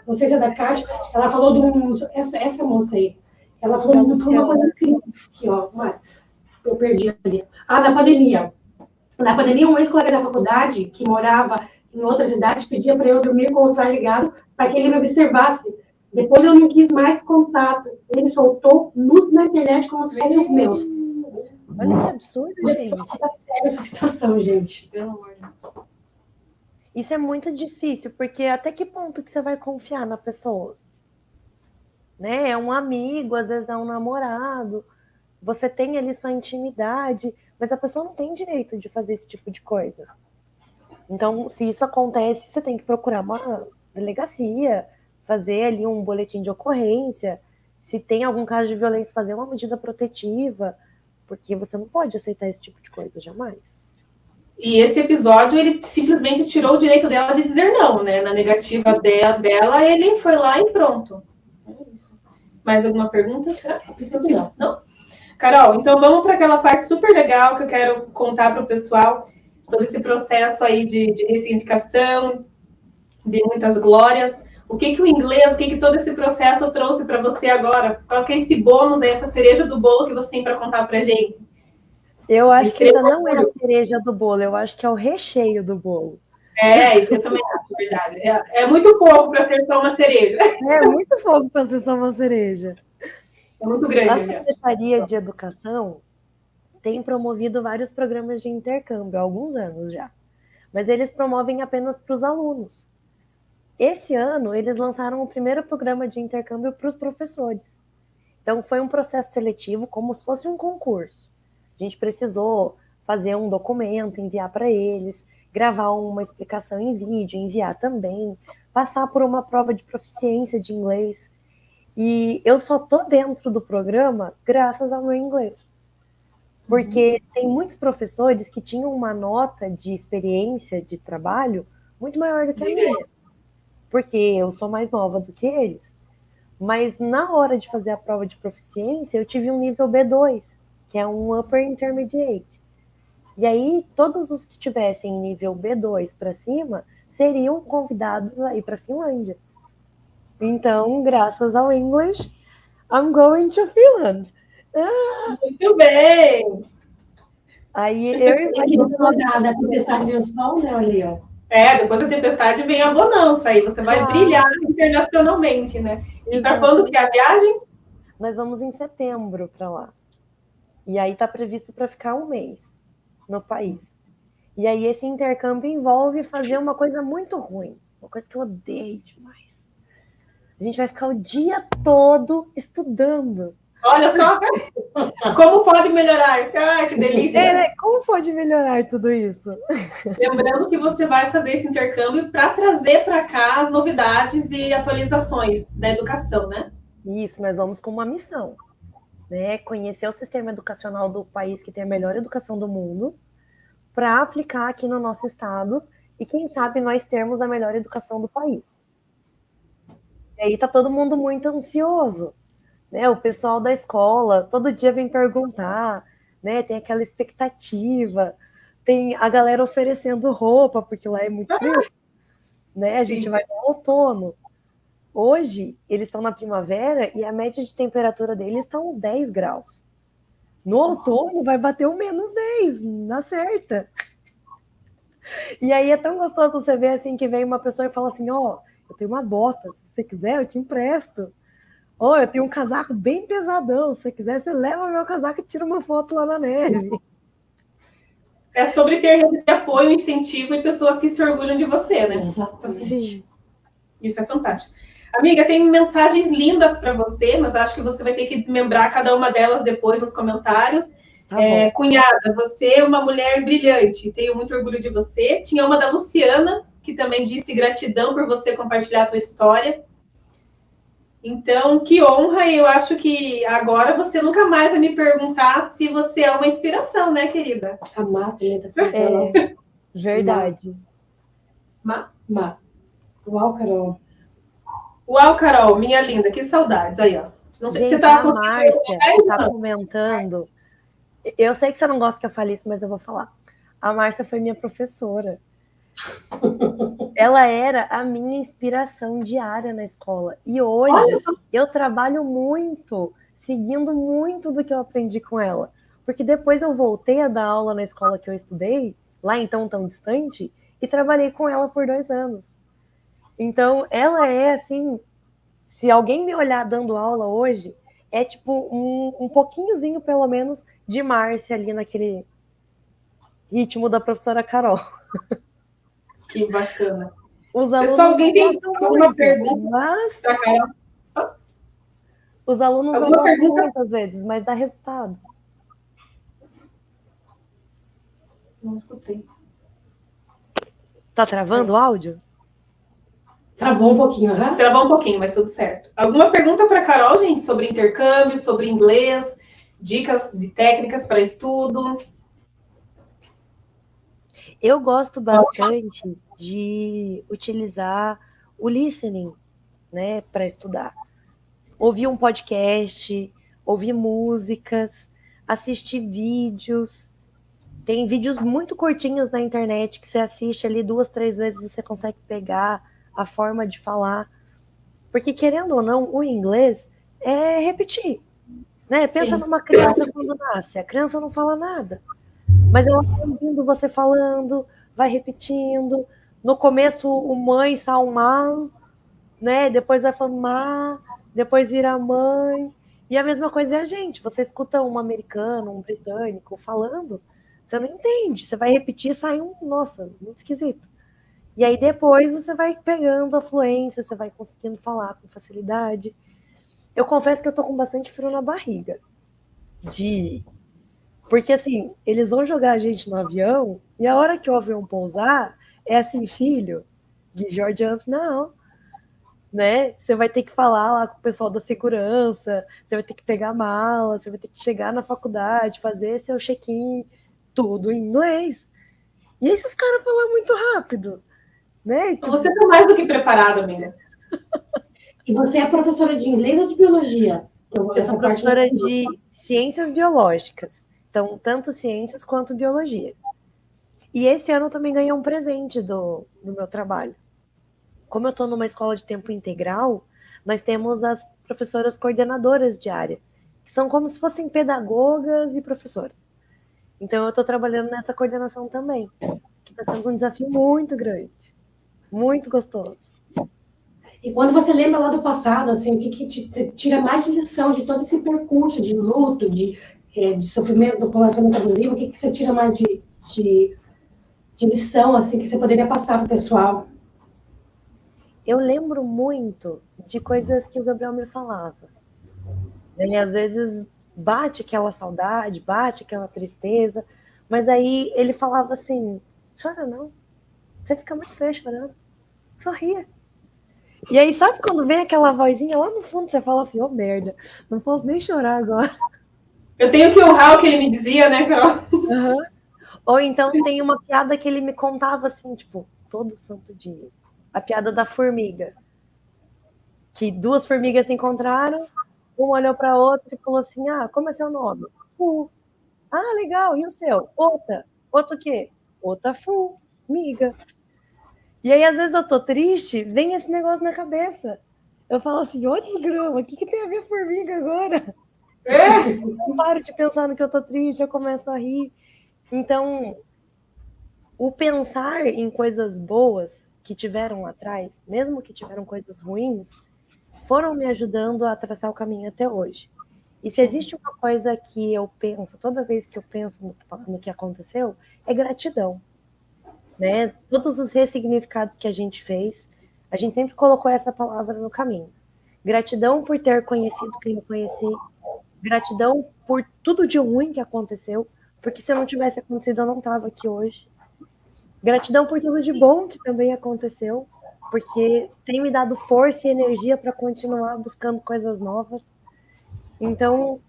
Speaker 1: não sei se é da Kátia, ela falou de um... Essa moça aí, ela falou uma coisa incrível. Aqui, ó, eu perdi ali. Na pandemia. Na pandemia, um ex-colega da faculdade, que morava em outra cidade, pedia para eu dormir com o celular ligado, para que ele me observasse. Depois eu não quis mais contato. Ele soltou nudes na internet como se fossem os meus.
Speaker 3: Olha que absurdo, gente.
Speaker 1: Tá sério essa situação, gente.
Speaker 2: Pelo amor de Deus.
Speaker 3: Isso é muito difícil, porque até que ponto que você vai confiar na pessoa? Né? É um amigo, às vezes é um namorado. Você tem ali sua intimidade, mas a pessoa não tem direito de fazer esse tipo de coisa. Então, se isso acontece, você tem que procurar uma delegacia, fazer ali um boletim de ocorrência. Se tem algum caso de violência, fazer uma medida protetiva, porque você não pode aceitar esse tipo de coisa, jamais.
Speaker 2: E esse episódio, ele simplesmente tirou o direito dela de dizer não, né? Na negativa dela, ele foi lá e pronto. É isso. Mais alguma pergunta? Não? Carol, então vamos para aquela parte super legal que eu quero contar para o pessoal, todo esse processo aí de ressignificação, de muitas glórias. O que o inglês, o que todo esse processo trouxe para você agora? Qual que é esse bônus, essa cereja do bolo que você tem para contar para a gente?
Speaker 3: Eu acho que ainda não é a cereja do bolo, eu acho que é o recheio do bolo.
Speaker 2: Isso eu também acho, verdade. É muito pouco para ser só uma cereja.
Speaker 3: É muito pouco para ser só uma cereja.
Speaker 2: É muito grande.
Speaker 3: A Secretaria de Educação tem promovido vários programas de intercâmbio há alguns anos já, mas eles promovem apenas para os alunos. Esse ano, eles lançaram o primeiro programa de intercâmbio para os professores. Então, foi um processo seletivo, como se fosse um concurso. A gente precisou fazer um documento, enviar para eles, gravar uma explicação em vídeo, enviar também, passar por uma prova de proficiência de inglês. E eu só tô dentro do programa graças ao meu inglês. Porque tem muitos professores que tinham uma nota de experiência de trabalho muito maior do que a minha. Porque eu sou mais nova do que eles. Mas na hora de fazer a prova de proficiência, eu tive um nível B2, que é um Upper Intermediate. E aí, todos os que tivessem nível B2 para cima, seriam convidados a ir para a Finlândia. Então, graças ao English, I'm going to Finland.
Speaker 2: Muito bem!
Speaker 3: Aí eu
Speaker 1: da tempestade de sol, né, ali, ó.
Speaker 2: Depois da tempestade vem a bonança, aí você vai brilhar internacionalmente, né? E para quando que é a viagem?
Speaker 3: Nós vamos em setembro para lá. E aí tá previsto para ficar um mês no país. E aí esse intercâmbio envolve fazer uma coisa muito ruim, uma coisa que eu odeio demais. A gente vai ficar o dia todo estudando.
Speaker 2: Olha só, como pode melhorar? Que delícia!
Speaker 3: Como pode melhorar tudo isso?
Speaker 2: Lembrando que você vai fazer esse intercâmbio para trazer para cá as novidades e atualizações da educação, né?
Speaker 3: Isso, nós vamos com uma missão, né? Conhecer o sistema educacional do país que tem a melhor educação do mundo, para aplicar aqui no nosso estado e, quem sabe, nós termos a melhor educação do país. E aí tá todo mundo muito ansioso. Né, o pessoal da escola todo dia vem perguntar, né, tem aquela expectativa, tem a galera oferecendo roupa, porque lá é muito frio, né, a gente vai no outono. Hoje, eles estão na primavera e a média de temperatura deles está uns 10 graus. No outono, vai bater um -10, na certa. E aí é tão gostoso você ver assim, que vem uma pessoa e fala assim, eu tenho uma bota, se você quiser, eu te empresto. Eu tenho um casaco bem pesadão. Se você quiser, você leva meu casaco e tira uma foto lá na neve.
Speaker 2: É sobre ter rede de apoio, incentivo e pessoas que se orgulham de você, né?
Speaker 3: Sim.
Speaker 2: Isso é fantástico. Amiga, tem mensagens lindas para você, mas acho que você vai ter que desmembrar cada uma delas depois nos comentários.
Speaker 3: Tá
Speaker 2: cunhada, você é uma mulher brilhante. Tenho muito orgulho de você. Tinha uma da Luciana, que também disse gratidão por você compartilhar a tua história. Então, que honra, e eu acho que agora você nunca mais vai me perguntar se você é uma inspiração, né, querida?
Speaker 1: Amada,
Speaker 3: Verdade.
Speaker 1: Má. Uau, Carol.
Speaker 2: Uau, Carol, minha linda, que saudades. Aí, ó. Não sei se você
Speaker 3: Gente,
Speaker 2: tá
Speaker 3: a
Speaker 2: conseguindo
Speaker 3: Márcia
Speaker 2: ver,
Speaker 3: tá comentando. Eu sei que você não gosta que eu fale isso, mas eu vou falar. A Márcia foi minha professora. Ela era a minha inspiração diária na escola. E hoje eu trabalho muito, seguindo muito do que eu aprendi com ela. Porque depois eu voltei a dar aula na escola que eu estudei, lá então tão distante, e trabalhei com ela por 2 anos. Então, ela é assim, se alguém me olhar dando aula hoje, é tipo um pouquinhozinho, pelo menos, de Márcia ali naquele ritmo da professora Carol.
Speaker 2: Que bacana.
Speaker 3: Os
Speaker 2: Pessoal,
Speaker 3: alunos
Speaker 2: alguém
Speaker 3: não
Speaker 2: tem
Speaker 3: gostam
Speaker 2: alguma
Speaker 3: muito,
Speaker 2: pergunta
Speaker 3: mas
Speaker 2: para Carol?
Speaker 3: os alunos não
Speaker 2: Alguma
Speaker 3: gostam
Speaker 2: pergunta?
Speaker 3: muito às vezes, mas dá resultado.
Speaker 2: Não escutei.
Speaker 3: Tá travando o áudio?
Speaker 1: Travou um pouquinho, aham.
Speaker 2: Travou um pouquinho, mas tudo certo. Alguma pergunta para Carol, gente, sobre intercâmbio, sobre inglês, dicas de técnicas para estudo?
Speaker 3: Eu gosto bastante de utilizar o listening, né, para estudar. Ouvir um podcast, ouvir músicas, assistir vídeos. Tem vídeos muito curtinhos na internet que você assiste ali 2, 3 vezes, você consegue pegar a forma de falar. Porque, querendo ou não, o inglês é repetir. Né? Pensa numa criança quando nasce. A criança não fala nada. Mas ela vai ouvindo você falando, vai repetindo. No começo, o mãe salmar, né? Depois vai falando má, depois vira mãe. E a mesma coisa é a gente. Você escuta um americano, um britânico falando, você não entende. Você vai repetir e sai nossa, muito esquisito. E aí depois você vai pegando a fluência, você vai conseguindo falar com facilidade. Eu confesso que eu tô com bastante frio na barriga. Porque assim, eles vão jogar a gente no avião e a hora que o avião pousar é assim, filho, de George Jumps, não. Né? Você vai ter que falar lá com o pessoal da segurança, você vai ter que pegar mala, você vai ter que chegar na faculdade, fazer seu check-in, tudo em inglês. E esses caras falam muito rápido, né?
Speaker 2: Então, você está mais do que preparada, amiga.
Speaker 1: E você é professora de inglês ou de biologia?
Speaker 3: Eu sou professora de ciências biológicas. Então, tanto ciências quanto biologia. E esse ano eu também ganhei um presente do meu trabalho. Como eu estou numa escola de tempo integral, nós temos as professoras coordenadoras de área, que são como se fossem pedagogas e professoras. Então, eu estou trabalhando nessa coordenação também, que está sendo um desafio muito grande, muito gostoso.
Speaker 1: E quando você lembra lá do passado, assim, o que te tira mais de lição de todo esse percurso de luto, de sofrimento do relacionamento abusivo, o que você tira mais de lição, assim, que você poderia passar para o pessoal?
Speaker 3: Eu lembro muito de coisas que o Gabriel me falava. E às vezes bate aquela saudade, bate aquela tristeza, mas aí ele falava assim, chora não, você fica muito feio chorando, sorria. E aí sabe quando vem aquela vozinha lá no fundo, você fala assim, merda, não posso nem chorar agora.
Speaker 2: Eu tenho que honrar o que ele me dizia, né, Carol?
Speaker 3: Uhum. Ou então tem uma piada que ele me contava assim, tipo, todo santo dia. A piada da formiga. Que 2 formigas se encontraram, uma olhou para a outra e falou assim, como é seu nome? Fu. Legal, e o seu? Outra. Outro o quê? Outra formiga. E aí, às vezes eu tô triste, vem esse negócio na cabeça. Eu falo assim, ô desgrama, o que tem a ver formiga agora? Eu paro de pensar no que eu tô triste, eu começo a rir. Então, o pensar em coisas boas que tiveram lá atrás, mesmo que tiveram coisas ruins, foram me ajudando a traçar o caminho até hoje. E se existe uma coisa que eu penso, toda vez que eu penso no que aconteceu, é gratidão. Né? Todos os ressignificados que a gente fez, a gente sempre colocou essa palavra no caminho. Gratidão por ter conhecido quem eu conheci, gratidão por tudo de ruim que aconteceu, porque se não tivesse acontecido eu não estava aqui hoje. Gratidão por tudo de bom que também aconteceu, porque tem me dado força e energia para continuar buscando coisas novas. Então,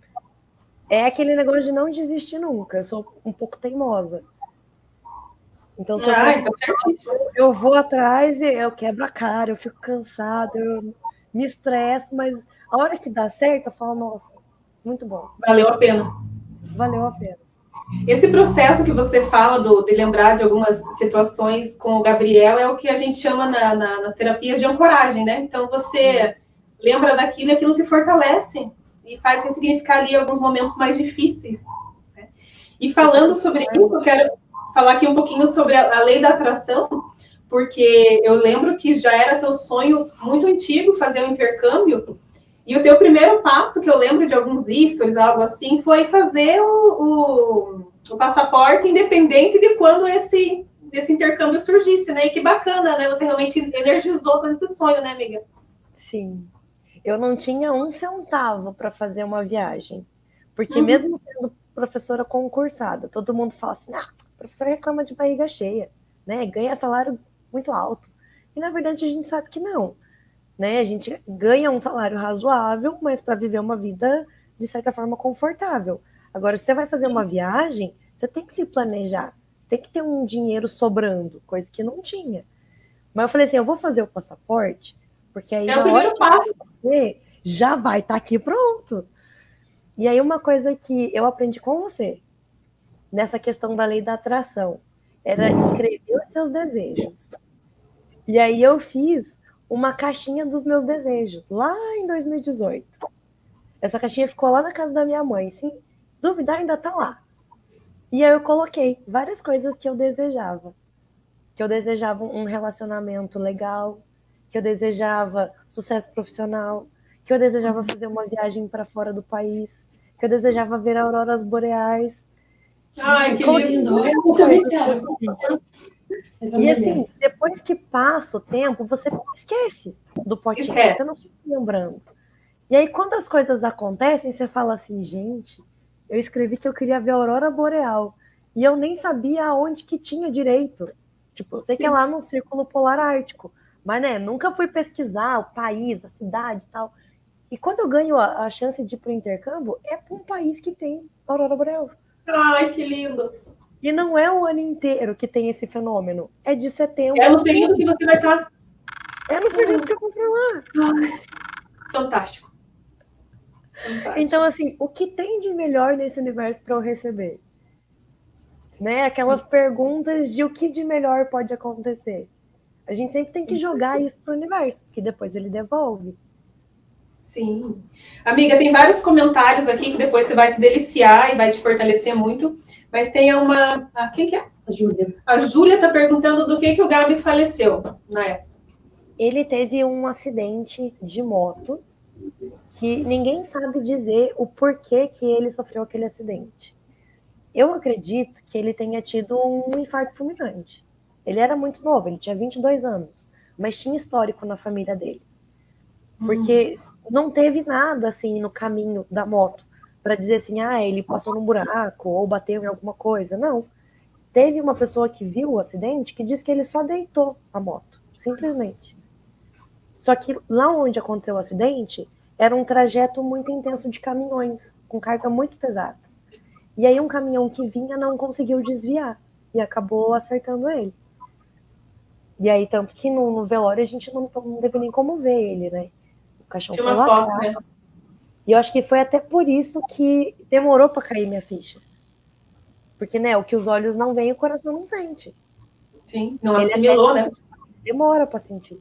Speaker 3: é aquele negócio de não desistir nunca. Eu sou um pouco teimosa. Então,
Speaker 2: Então certíssimo.
Speaker 3: eu vou atrás e eu quebro a cara, eu fico cansada, eu me estresso, mas a hora que dá certo, eu falo, nossa, muito bom,
Speaker 2: Valeu a pena.
Speaker 3: valeu a pena.
Speaker 2: Esse processo que você fala de lembrar de algumas situações com o Gabriel é o que a gente chama nas terapias de ancoragem, né? Então você lembra daquilo e aquilo te fortalece e faz ressignificar ali alguns momentos mais difíceis. Né? E falando sobre isso, eu quero falar aqui um pouquinho sobre a lei da atração, porque eu lembro que já era teu sonho muito antigo fazer um intercâmbio. E o teu primeiro passo, que eu lembro de alguns stories, algo assim, foi fazer o passaporte independente de quando esse intercâmbio surgisse, né? E que bacana, né? Você realmente energizou com esse sonho, né, amiga?
Speaker 3: Sim. Eu não tinha um centavo para fazer uma viagem. Porque mesmo sendo professora concursada, todo mundo fala assim, ah, professora reclama de barriga cheia, né? Ganha salário muito alto. E na verdade a gente sabe que não. Né? A gente ganha um salário razoável, mas para viver uma vida, de certa forma, confortável. Agora, se você vai fazer uma viagem, você tem que se planejar. Tem que ter um dinheiro sobrando, coisa que não tinha. Mas eu falei assim, eu vou fazer o passaporte, porque aí
Speaker 2: É o
Speaker 3: na hora
Speaker 2: primeiro
Speaker 3: que
Speaker 2: passo.
Speaker 3: você já vai estar aqui pronto. E aí uma coisa que eu aprendi com você, nessa questão da lei da atração, era escrever os seus desejos. E aí eu fiz uma caixinha dos meus desejos, lá em 2018. Essa caixinha ficou lá na casa da minha mãe, se duvidar ainda tá lá. E aí eu coloquei várias coisas que eu desejava. Que eu desejava um relacionamento legal, que eu desejava sucesso profissional, que eu desejava fazer uma viagem para fora do país, que eu desejava ver auroras boreais.
Speaker 2: Ai, que lindo!
Speaker 1: Eu também quero.
Speaker 3: E assim, depois que passa o tempo, você esquece do potinho,
Speaker 2: Esquece.
Speaker 3: você não fica lembrando. E aí, quando as coisas acontecem, você fala assim, gente, eu escrevi que eu queria ver a aurora boreal. E eu nem sabia aonde que tinha direito. Tipo, eu sei que é lá no Círculo Polar Ártico. Mas, né, nunca fui pesquisar o país, a cidade e tal. E quando eu ganho a chance de ir pro intercâmbio, é para um país que tem aurora boreal.
Speaker 2: Ai, que lindo!
Speaker 3: E não é o ano inteiro que tem esse fenômeno. É de setembro
Speaker 2: É
Speaker 3: a
Speaker 2: no período que
Speaker 3: outubro.
Speaker 2: você vai estar.
Speaker 3: É no período que eu vou pra lá.
Speaker 2: Fantástico.
Speaker 3: Então, assim, o que tem de melhor nesse universo para eu receber? Né? Aquelas perguntas de o que de melhor pode acontecer. A gente sempre tem que jogar isso pro universo, que depois ele devolve.
Speaker 2: Sim. Amiga, tem vários comentários aqui que depois você vai se deliciar e vai te fortalecer muito. Mas tem uma. Quem que é?
Speaker 1: A Júlia.
Speaker 2: A Júlia está perguntando do que o Gabi faleceu na época.
Speaker 3: Ele teve um acidente de moto que ninguém sabe dizer o porquê que ele sofreu aquele acidente. Eu acredito que ele tenha tido um infarto fulminante. Ele era muito novo, ele tinha 22 anos, mas tinha histórico na família dele. Porque não teve nada assim no caminho da moto para dizer assim, ah, ele passou num buraco ou bateu em alguma coisa. Não. Teve uma pessoa que viu o acidente que disse que ele só deitou a moto, simplesmente. Só que lá onde aconteceu o acidente era um trajeto muito intenso de caminhões, com carga muito pesada. E aí um caminhão que vinha não conseguiu desviar e acabou acertando ele. E aí, tanto que no velório a gente não teve nem como ver ele, né? O caixão
Speaker 2: Tinha
Speaker 3: foi
Speaker 2: uma foto,
Speaker 3: lacrado.
Speaker 2: né?
Speaker 3: E eu acho que foi até por isso que demorou para cair minha ficha. Porque, né, o que os olhos não veem, o coração não sente.
Speaker 2: Sim, não
Speaker 3: Ele
Speaker 2: assimilou,
Speaker 3: até
Speaker 2: né?
Speaker 3: demora para sentir.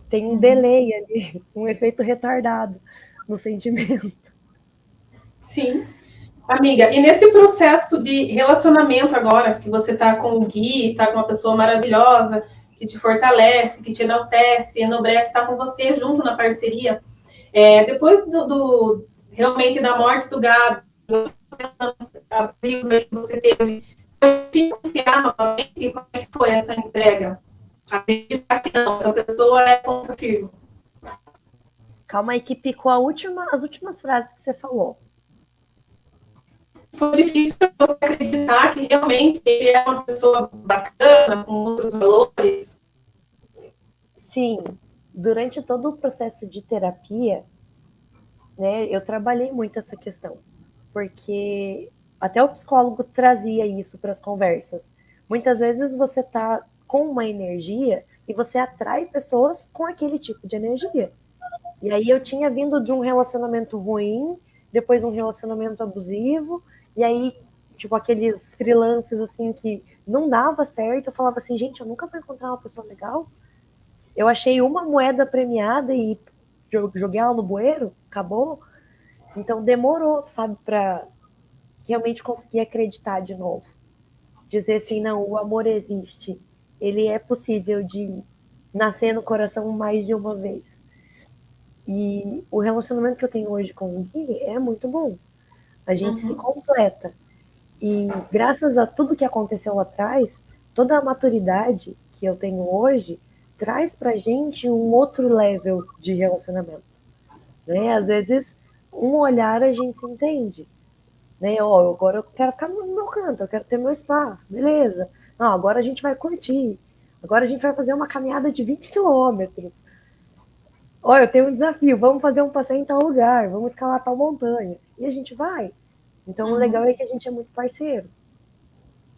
Speaker 3: Tem um delay ali, um efeito retardado no sentimento.
Speaker 2: Sim. Amiga, e nesse processo de relacionamento agora, que você está com o Gui, está com uma pessoa maravilhosa, que te fortalece, que te enaltece, enobrece, está com você junto na parceria, depois realmente da morte do Gabi, a que você teve, você confiar novamente, como é que foi essa entrega? Acreditar que não, essa pessoa é ponta firme.
Speaker 3: Calma aí que picou as últimas frases que você falou.
Speaker 2: Foi difícil para você acreditar que realmente ele é uma pessoa bacana, com outros valores.
Speaker 3: Sim, durante todo o processo de terapia, né, eu trabalhei muito essa questão, porque Até o psicólogo trazia isso para as conversas. Muitas vezes você está com uma energia e você atrai pessoas com aquele tipo de energia. E aí eu tinha vindo de um relacionamento ruim, depois um relacionamento abusivo, e aí, tipo, aqueles freelances, assim, que não dava certo, eu falava assim, gente, eu nunca vou encontrar uma pessoa legal. Eu achei uma moeda premiada e joguei ela no bueiro, acabou. Então demorou, sabe, para realmente conseguir acreditar de novo. Dizer assim, não, o amor existe. Ele é possível de nascer no coração mais de uma vez. E o relacionamento que eu tenho hoje com o Gui é muito bom. A gente se completa. E graças a tudo que aconteceu lá atrás, toda a maturidade que eu tenho hoje traz pra gente um outro level de relacionamento. Né? Às vezes, um olhar a gente se entende. Né? Ó, agora eu quero ficar no meu canto, eu quero ter meu espaço, beleza. Não, agora a gente vai curtir. Agora a gente vai fazer uma caminhada de 20 quilômetros. Olha, eu tenho um desafio, vamos fazer um passeio em tal lugar, vamos escalar tal montanha. E a gente vai. Então, o legal é que a gente é muito parceiro.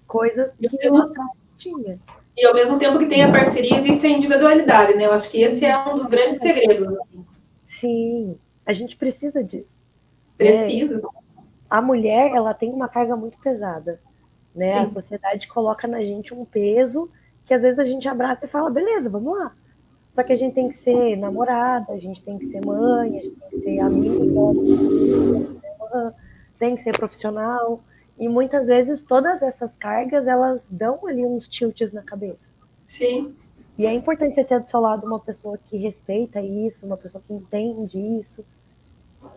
Speaker 3: Coisa que eu não tinha.
Speaker 2: E ao mesmo tempo que tem a parceria, existe a individualidade, né? Eu acho que esse é um dos grandes segredos. Assim.
Speaker 3: Sim, a gente precisa disso.
Speaker 2: Precisa.
Speaker 3: A mulher, ela tem uma carga muito pesada. Né? A sociedade coloca na gente um peso que às vezes a gente abraça e fala, beleza, vamos lá. Só que a gente tem que ser namorada, a gente tem que ser mãe, a gente tem que ser amiga, tem que ser profissional. E muitas vezes todas essas cargas, elas dão ali uns tilts na cabeça.
Speaker 2: Sim.
Speaker 3: E é importante você ter do seu lado uma pessoa que respeita isso, uma pessoa que entende isso.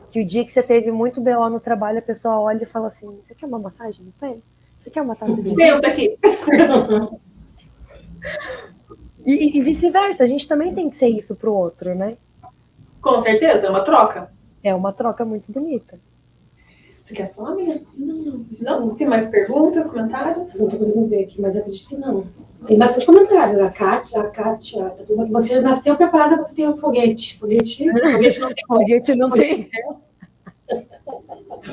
Speaker 3: Que o dia que você teve muito BO no trabalho, a pessoa olha e fala assim, você quer uma massagem no pé? Você quer uma taça de
Speaker 2: Senta aqui.
Speaker 3: E vice-versa, a gente também tem que ser isso pro outro, né?
Speaker 2: Com certeza, é uma troca.
Speaker 3: É uma troca muito bonita.
Speaker 2: Você quer falar, amiga? Não? Tem mais perguntas, comentários?
Speaker 1: Não tô conseguindo ver aqui, mas acredito que não. Tem bastante comentários. A Kátia, tá tudo aqui. Você nasceu preparada, você tem um foguete. Foguete não tem.
Speaker 3: Foguete não tem.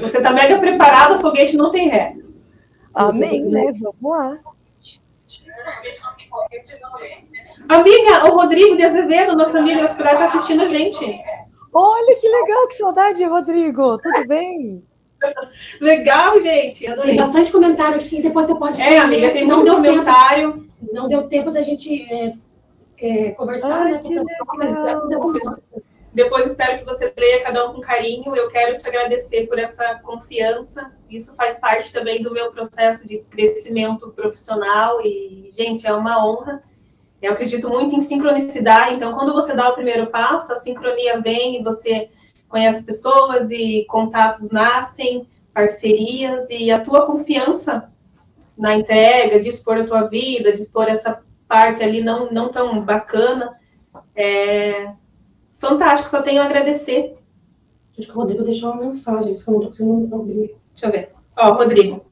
Speaker 2: Você tá mega preparada, o foguete não tem ré.
Speaker 3: Amém, né? Vamos lá.
Speaker 2: Amiga, o Rodrigo de Azevedo, nosso amigo da faculdade, tá assistindo a gente.
Speaker 3: Olha que legal, que saudade, Rodrigo. Tudo bem?
Speaker 2: Legal, gente.
Speaker 1: Tem bastante comentário aqui, depois você pode...
Speaker 2: amiga, tem muito comentário.
Speaker 1: Não deu tempo da gente conversar, né?
Speaker 3: Que legal.
Speaker 2: Depois espero que você leia cada um com carinho. Eu quero te agradecer por essa confiança. Isso faz parte também do meu processo de crescimento profissional. E, gente, é uma honra. Eu acredito muito em sincronicidade. Então, quando você dá o primeiro passo, a sincronia vem e você conhece pessoas e contatos nascem, parcerias. E a tua confiança na entrega, de expor a tua vida, de expor essa parte ali não tão bacana, é fantástico, só tenho a agradecer.
Speaker 1: Acho que o Rodrigo deixou uma mensagem, isso que eu não tô conseguindo abrir.
Speaker 2: Deixa eu ver. Ó, Rodrigo.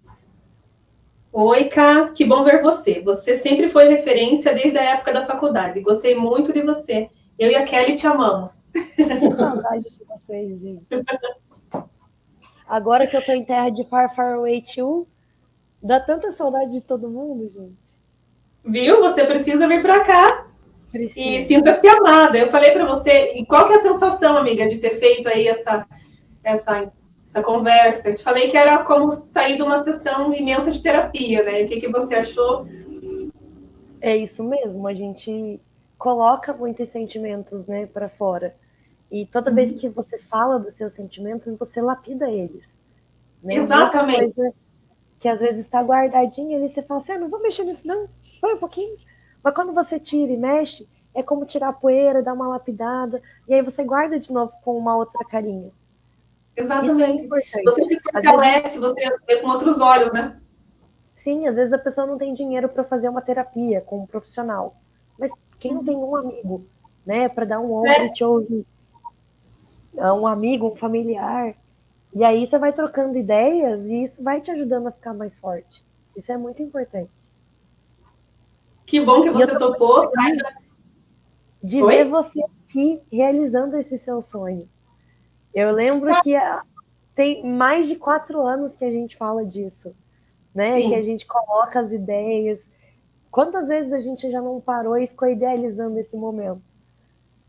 Speaker 2: Oi, Ká, que bom ver você. Você sempre foi referência desde a época da faculdade. Gostei muito de você. Eu e a Kelly te amamos.
Speaker 3: Que saudade de vocês, gente. Agora que eu tô em terra de Far Far Away 2, dá tanta saudade de todo mundo, gente.
Speaker 2: Viu? Você precisa vir pra cá.
Speaker 3: Precisa.
Speaker 2: E sinta-se amada. Eu falei para você, e qual que é a sensação, amiga, de ter feito aí essa conversa? Eu te falei que era como sair de uma sessão imensa de terapia, né? O que você achou?
Speaker 3: É isso mesmo, a gente coloca muitos sentimentos, né, para fora. E toda vez que você fala dos seus sentimentos, você lapida eles. Né?
Speaker 2: Exatamente.
Speaker 3: Muita coisa que às vezes está guardadinha e você fala assim, não vou mexer nisso não, vai um pouquinho. Mas quando você tira e mexe, é como tirar a poeira, dar uma lapidada, e aí você guarda de novo com uma outra carinha.
Speaker 2: Exatamente.
Speaker 3: Isso é importante.
Speaker 2: Você se fortalece, você vê com outros olhos, né?
Speaker 3: Sim, às vezes a pessoa não tem dinheiro para fazer uma terapia com um profissional. Mas quem não tem um amigo, né, para dar um ombro e te ouvir? Um amigo, um familiar. E aí você vai trocando ideias e isso vai te ajudando a ficar mais forte. Isso é muito importante.
Speaker 2: Que bom que você topou.
Speaker 3: De ver você aqui realizando esse seu sonho. Eu lembro que tem mais de 4 anos que a gente fala disso, né?
Speaker 1: Sim.
Speaker 3: Que a gente coloca as ideias. Quantas vezes a gente já não parou e ficou idealizando esse momento?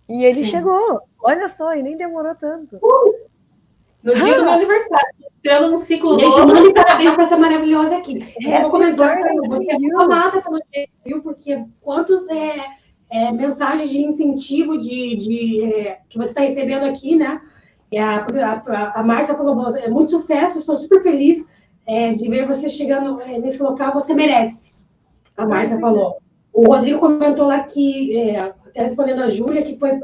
Speaker 3: E ele chegou, olha só, e nem demorou tanto.
Speaker 2: No dia do meu aniversário, entrando num ciclo
Speaker 1: Gente,
Speaker 2: novo.
Speaker 1: mande parabéns para essa maravilhosa aqui. Eu vou comentar com ela, você é
Speaker 3: you.
Speaker 1: amada pelo jeito, viu? Porque quantos mensagens de incentivo que você está recebendo aqui, né? A Márcia falou, é muito sucesso, estou super feliz de ver você chegando nesse local, você merece. A Márcia falou. O Rodrigo comentou lá que, até respondendo a Júlia, que foi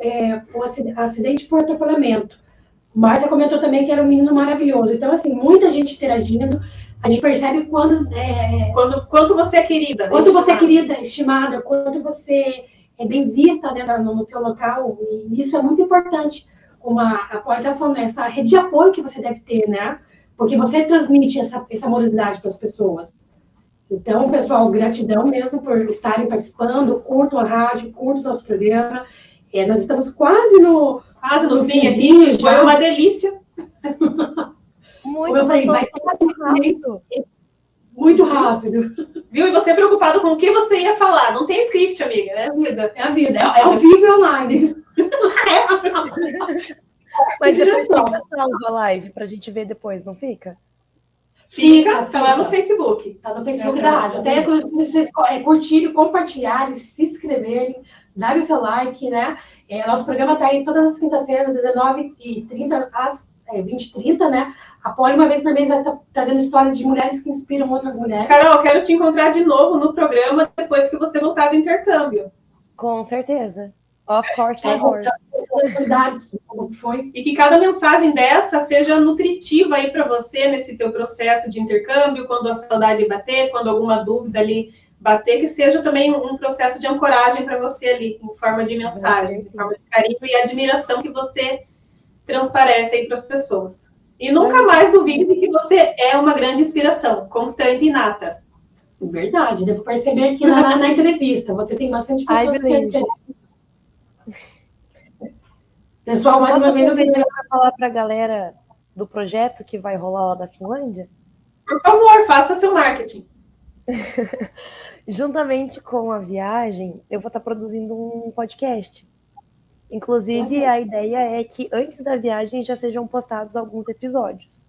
Speaker 1: um acidente por atropelamento. Márcia comentou também que era um menino maravilhoso. Então, assim, muita gente interagindo. A gente percebe
Speaker 2: Quanto você é querida.
Speaker 1: Quanto você é querida, estimada, quanto você é bem vista, né, no seu local. E isso é muito importante. Como a Paula está falando, essa rede de apoio que você deve ter, né? Porque você transmite essa amorosidade para as pessoas. Então, pessoal, gratidão mesmo por estarem participando. Curtam a rádio, curtam o nosso programa. Nós estamos quase no
Speaker 2: fim aqui. Foi uma delícia.
Speaker 1: Como eu falei, vai rápido. Muito rápido.
Speaker 2: Viu? E você preocupado com o que você ia falar. Não tem script, amiga. É a vida.
Speaker 1: É a vida. É ao vivo e online.
Speaker 3: Mas depois fica salva a live pra gente ver depois, não fica?
Speaker 2: Fica lá no Facebook.
Speaker 1: Tá no Facebook da rádio. Até vocês curtirem, compartilharem, se inscreverem, darem o seu like, né? Nosso programa está aí todas as quinta-feiras, às 19h30 às 20h30, né? A Poli, uma vez por mês, vai estar trazendo histórias de mulheres que inspiram outras mulheres.
Speaker 2: Carol, eu quero te encontrar de novo no programa depois que você voltar do intercâmbio.
Speaker 3: Com certeza. Of course, of course.
Speaker 1: Como foi.
Speaker 2: E que cada mensagem dessa seja nutritiva aí para você nesse teu processo de intercâmbio, quando a saudade bater, quando alguma dúvida ali bater, que seja também um processo de ancoragem para você ali, em forma de mensagem, em forma de carinho e admiração que você transparece aí para as pessoas. E nunca mais duvide de que você é uma grande inspiração, constante e inata.
Speaker 1: Verdade, devo perceber aqui na entrevista. Você tem bastante pessoas que... Pessoal, mais uma vez eu queria
Speaker 3: falar para a galera do projeto que vai rolar lá da Finlândia.
Speaker 2: Por favor, faça seu marketing.
Speaker 3: Juntamente com a viagem, eu vou estar produzindo um podcast. Inclusive, a ideia é que antes da viagem já sejam postados alguns episódios.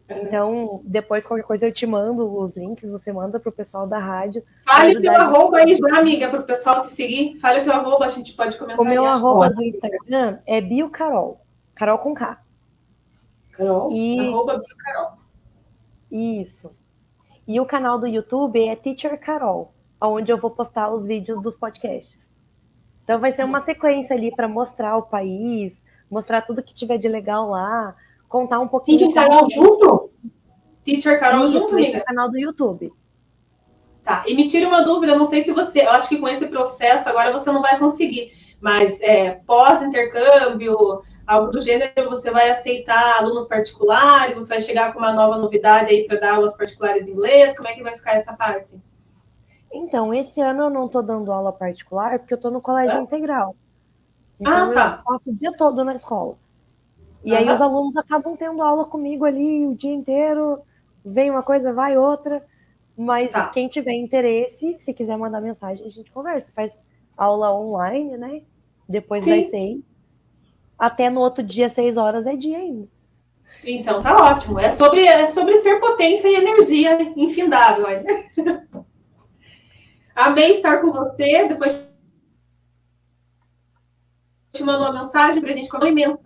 Speaker 3: Então, depois, qualquer coisa, eu te mando os links, você manda para o pessoal da rádio.
Speaker 2: Fale o teu arroba aí já, amiga, para o pessoal te seguir. Fale o teu arroba, a gente pode comentar.
Speaker 3: O meu arroba do Instagram é BioCarol. Carol com K.
Speaker 1: Carol?
Speaker 2: Arroba BioCarol.
Speaker 3: Isso. E o canal do YouTube é Teacher Carol, onde eu vou postar os vídeos dos podcasts. Então vai ser uma sequência ali para mostrar o país, mostrar tudo que tiver de legal lá, contar um pouquinho.
Speaker 1: Teacher Carol junto?
Speaker 2: Teacher Carol junto, amiga?
Speaker 3: No canal do YouTube.
Speaker 2: Tá, e me tire uma dúvida, não sei se você... Eu acho que com esse processo agora você não vai conseguir, mas pós-intercâmbio, algo do gênero, você vai aceitar alunos particulares, você vai chegar com uma nova novidade aí para dar aulas particulares de inglês, como é que vai ficar essa parte?
Speaker 3: Então, esse ano eu não estou dando aula particular, porque eu estou no colégio integral. Então, eu passo o dia todo na escola. E aí os alunos acabam tendo aula comigo ali o dia inteiro, vem uma coisa, vai outra. Mas quem tiver interesse, se quiser mandar mensagem, a gente conversa. Faz aula online, né? Depois das 6. Até no outro dia, 6 horas, é dia ainda.
Speaker 2: Então, tá ótimo. É sobre ser potência e energia infindável. Amei estar com você. Depois te mando uma mensagem pra gente comer imensa.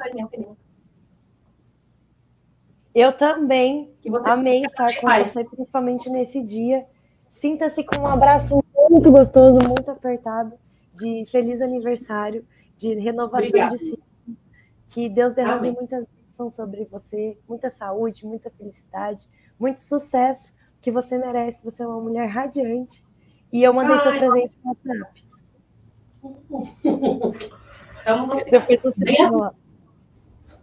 Speaker 3: Eu também amei estar com você, principalmente nesse dia. Sinta-se com um abraço muito gostoso, muito apertado, de feliz aniversário, de renovação de si. Que Deus derrame muitas bênçãos sobre você, muita saúde, muita felicidade, muito sucesso que você merece. Você é uma mulher radiante. E eu mandei seu presente no WhatsApp.
Speaker 2: Amo você.
Speaker 3: Depois você fala.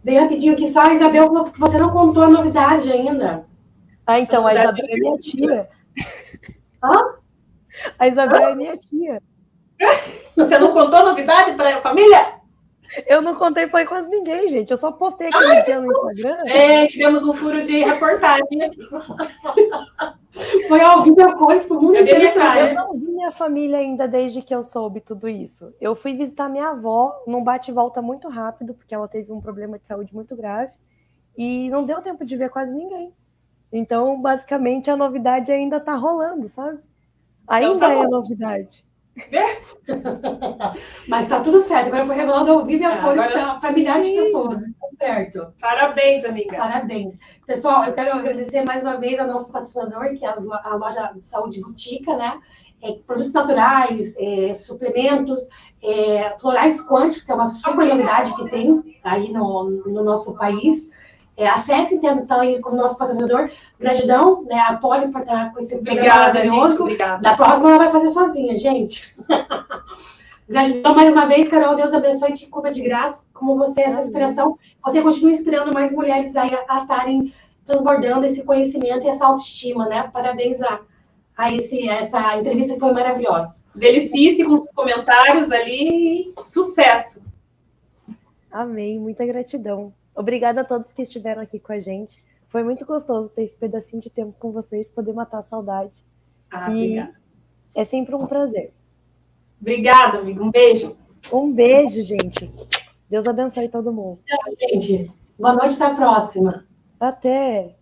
Speaker 1: Bem rapidinho aqui, só a Isabel falou que você não contou a novidade ainda.
Speaker 3: Ah, então, a Isabel é minha tia. A Isabel é minha tia.
Speaker 2: Você não contou a novidade para a família?
Speaker 3: Eu não contei foi quase ninguém, gente. Eu só postei aquele dia no Instagram.
Speaker 2: Tivemos um furo de reportagem aqui.
Speaker 1: Foi ao vivo a coisa, foi muito
Speaker 2: Eu
Speaker 3: Eu não vi minha família ainda desde que eu soube tudo isso. Eu fui visitar minha avó num bate-volta muito rápido, porque ela teve um problema de saúde muito grave. E não deu tempo de ver quase ninguém. Então, basicamente, a novidade ainda tá rolando, sabe? Ainda é novidade.
Speaker 1: Mas tá tudo certo. Agora foi revelado ao vivo a coisa para milhares de pessoas. Tá certo.
Speaker 2: Parabéns, amiga.
Speaker 1: Parabéns. Pessoal, eu quero agradecer mais uma vez ao nosso patrocinador, que é a loja de saúde Botica, né? Produtos naturais, suplementos, florais quânticos, que é uma super novidade que tem aí no nosso país. Acesse então aí como nosso patrocinador. Gratidão, né? A Poli por estar com esse programa maravilhoso.
Speaker 2: Obrigada.
Speaker 1: Da próxima ela vai fazer sozinha, gente. Gratidão mais uma vez, Carol. Deus abençoe e te cubra de graça. Como você, essa inspiração, você continua inspirando mais mulheres aí a estarem transbordando esse conhecimento e essa autoestima, né? Parabéns essa entrevista que foi maravilhosa.
Speaker 2: Delicice com os comentários ali. Sucesso.
Speaker 3: Amém, muita gratidão. Obrigada a todos que estiveram aqui com a gente. Foi muito gostoso ter esse pedacinho de tempo com vocês, poder matar a saudade.
Speaker 2: Obrigada.
Speaker 3: É sempre um prazer.
Speaker 2: Obrigada, amigo. Um beijo.
Speaker 3: Um beijo, gente. Deus abençoe todo mundo.
Speaker 1: Então, gente, boa noite, até a próxima.
Speaker 3: Até!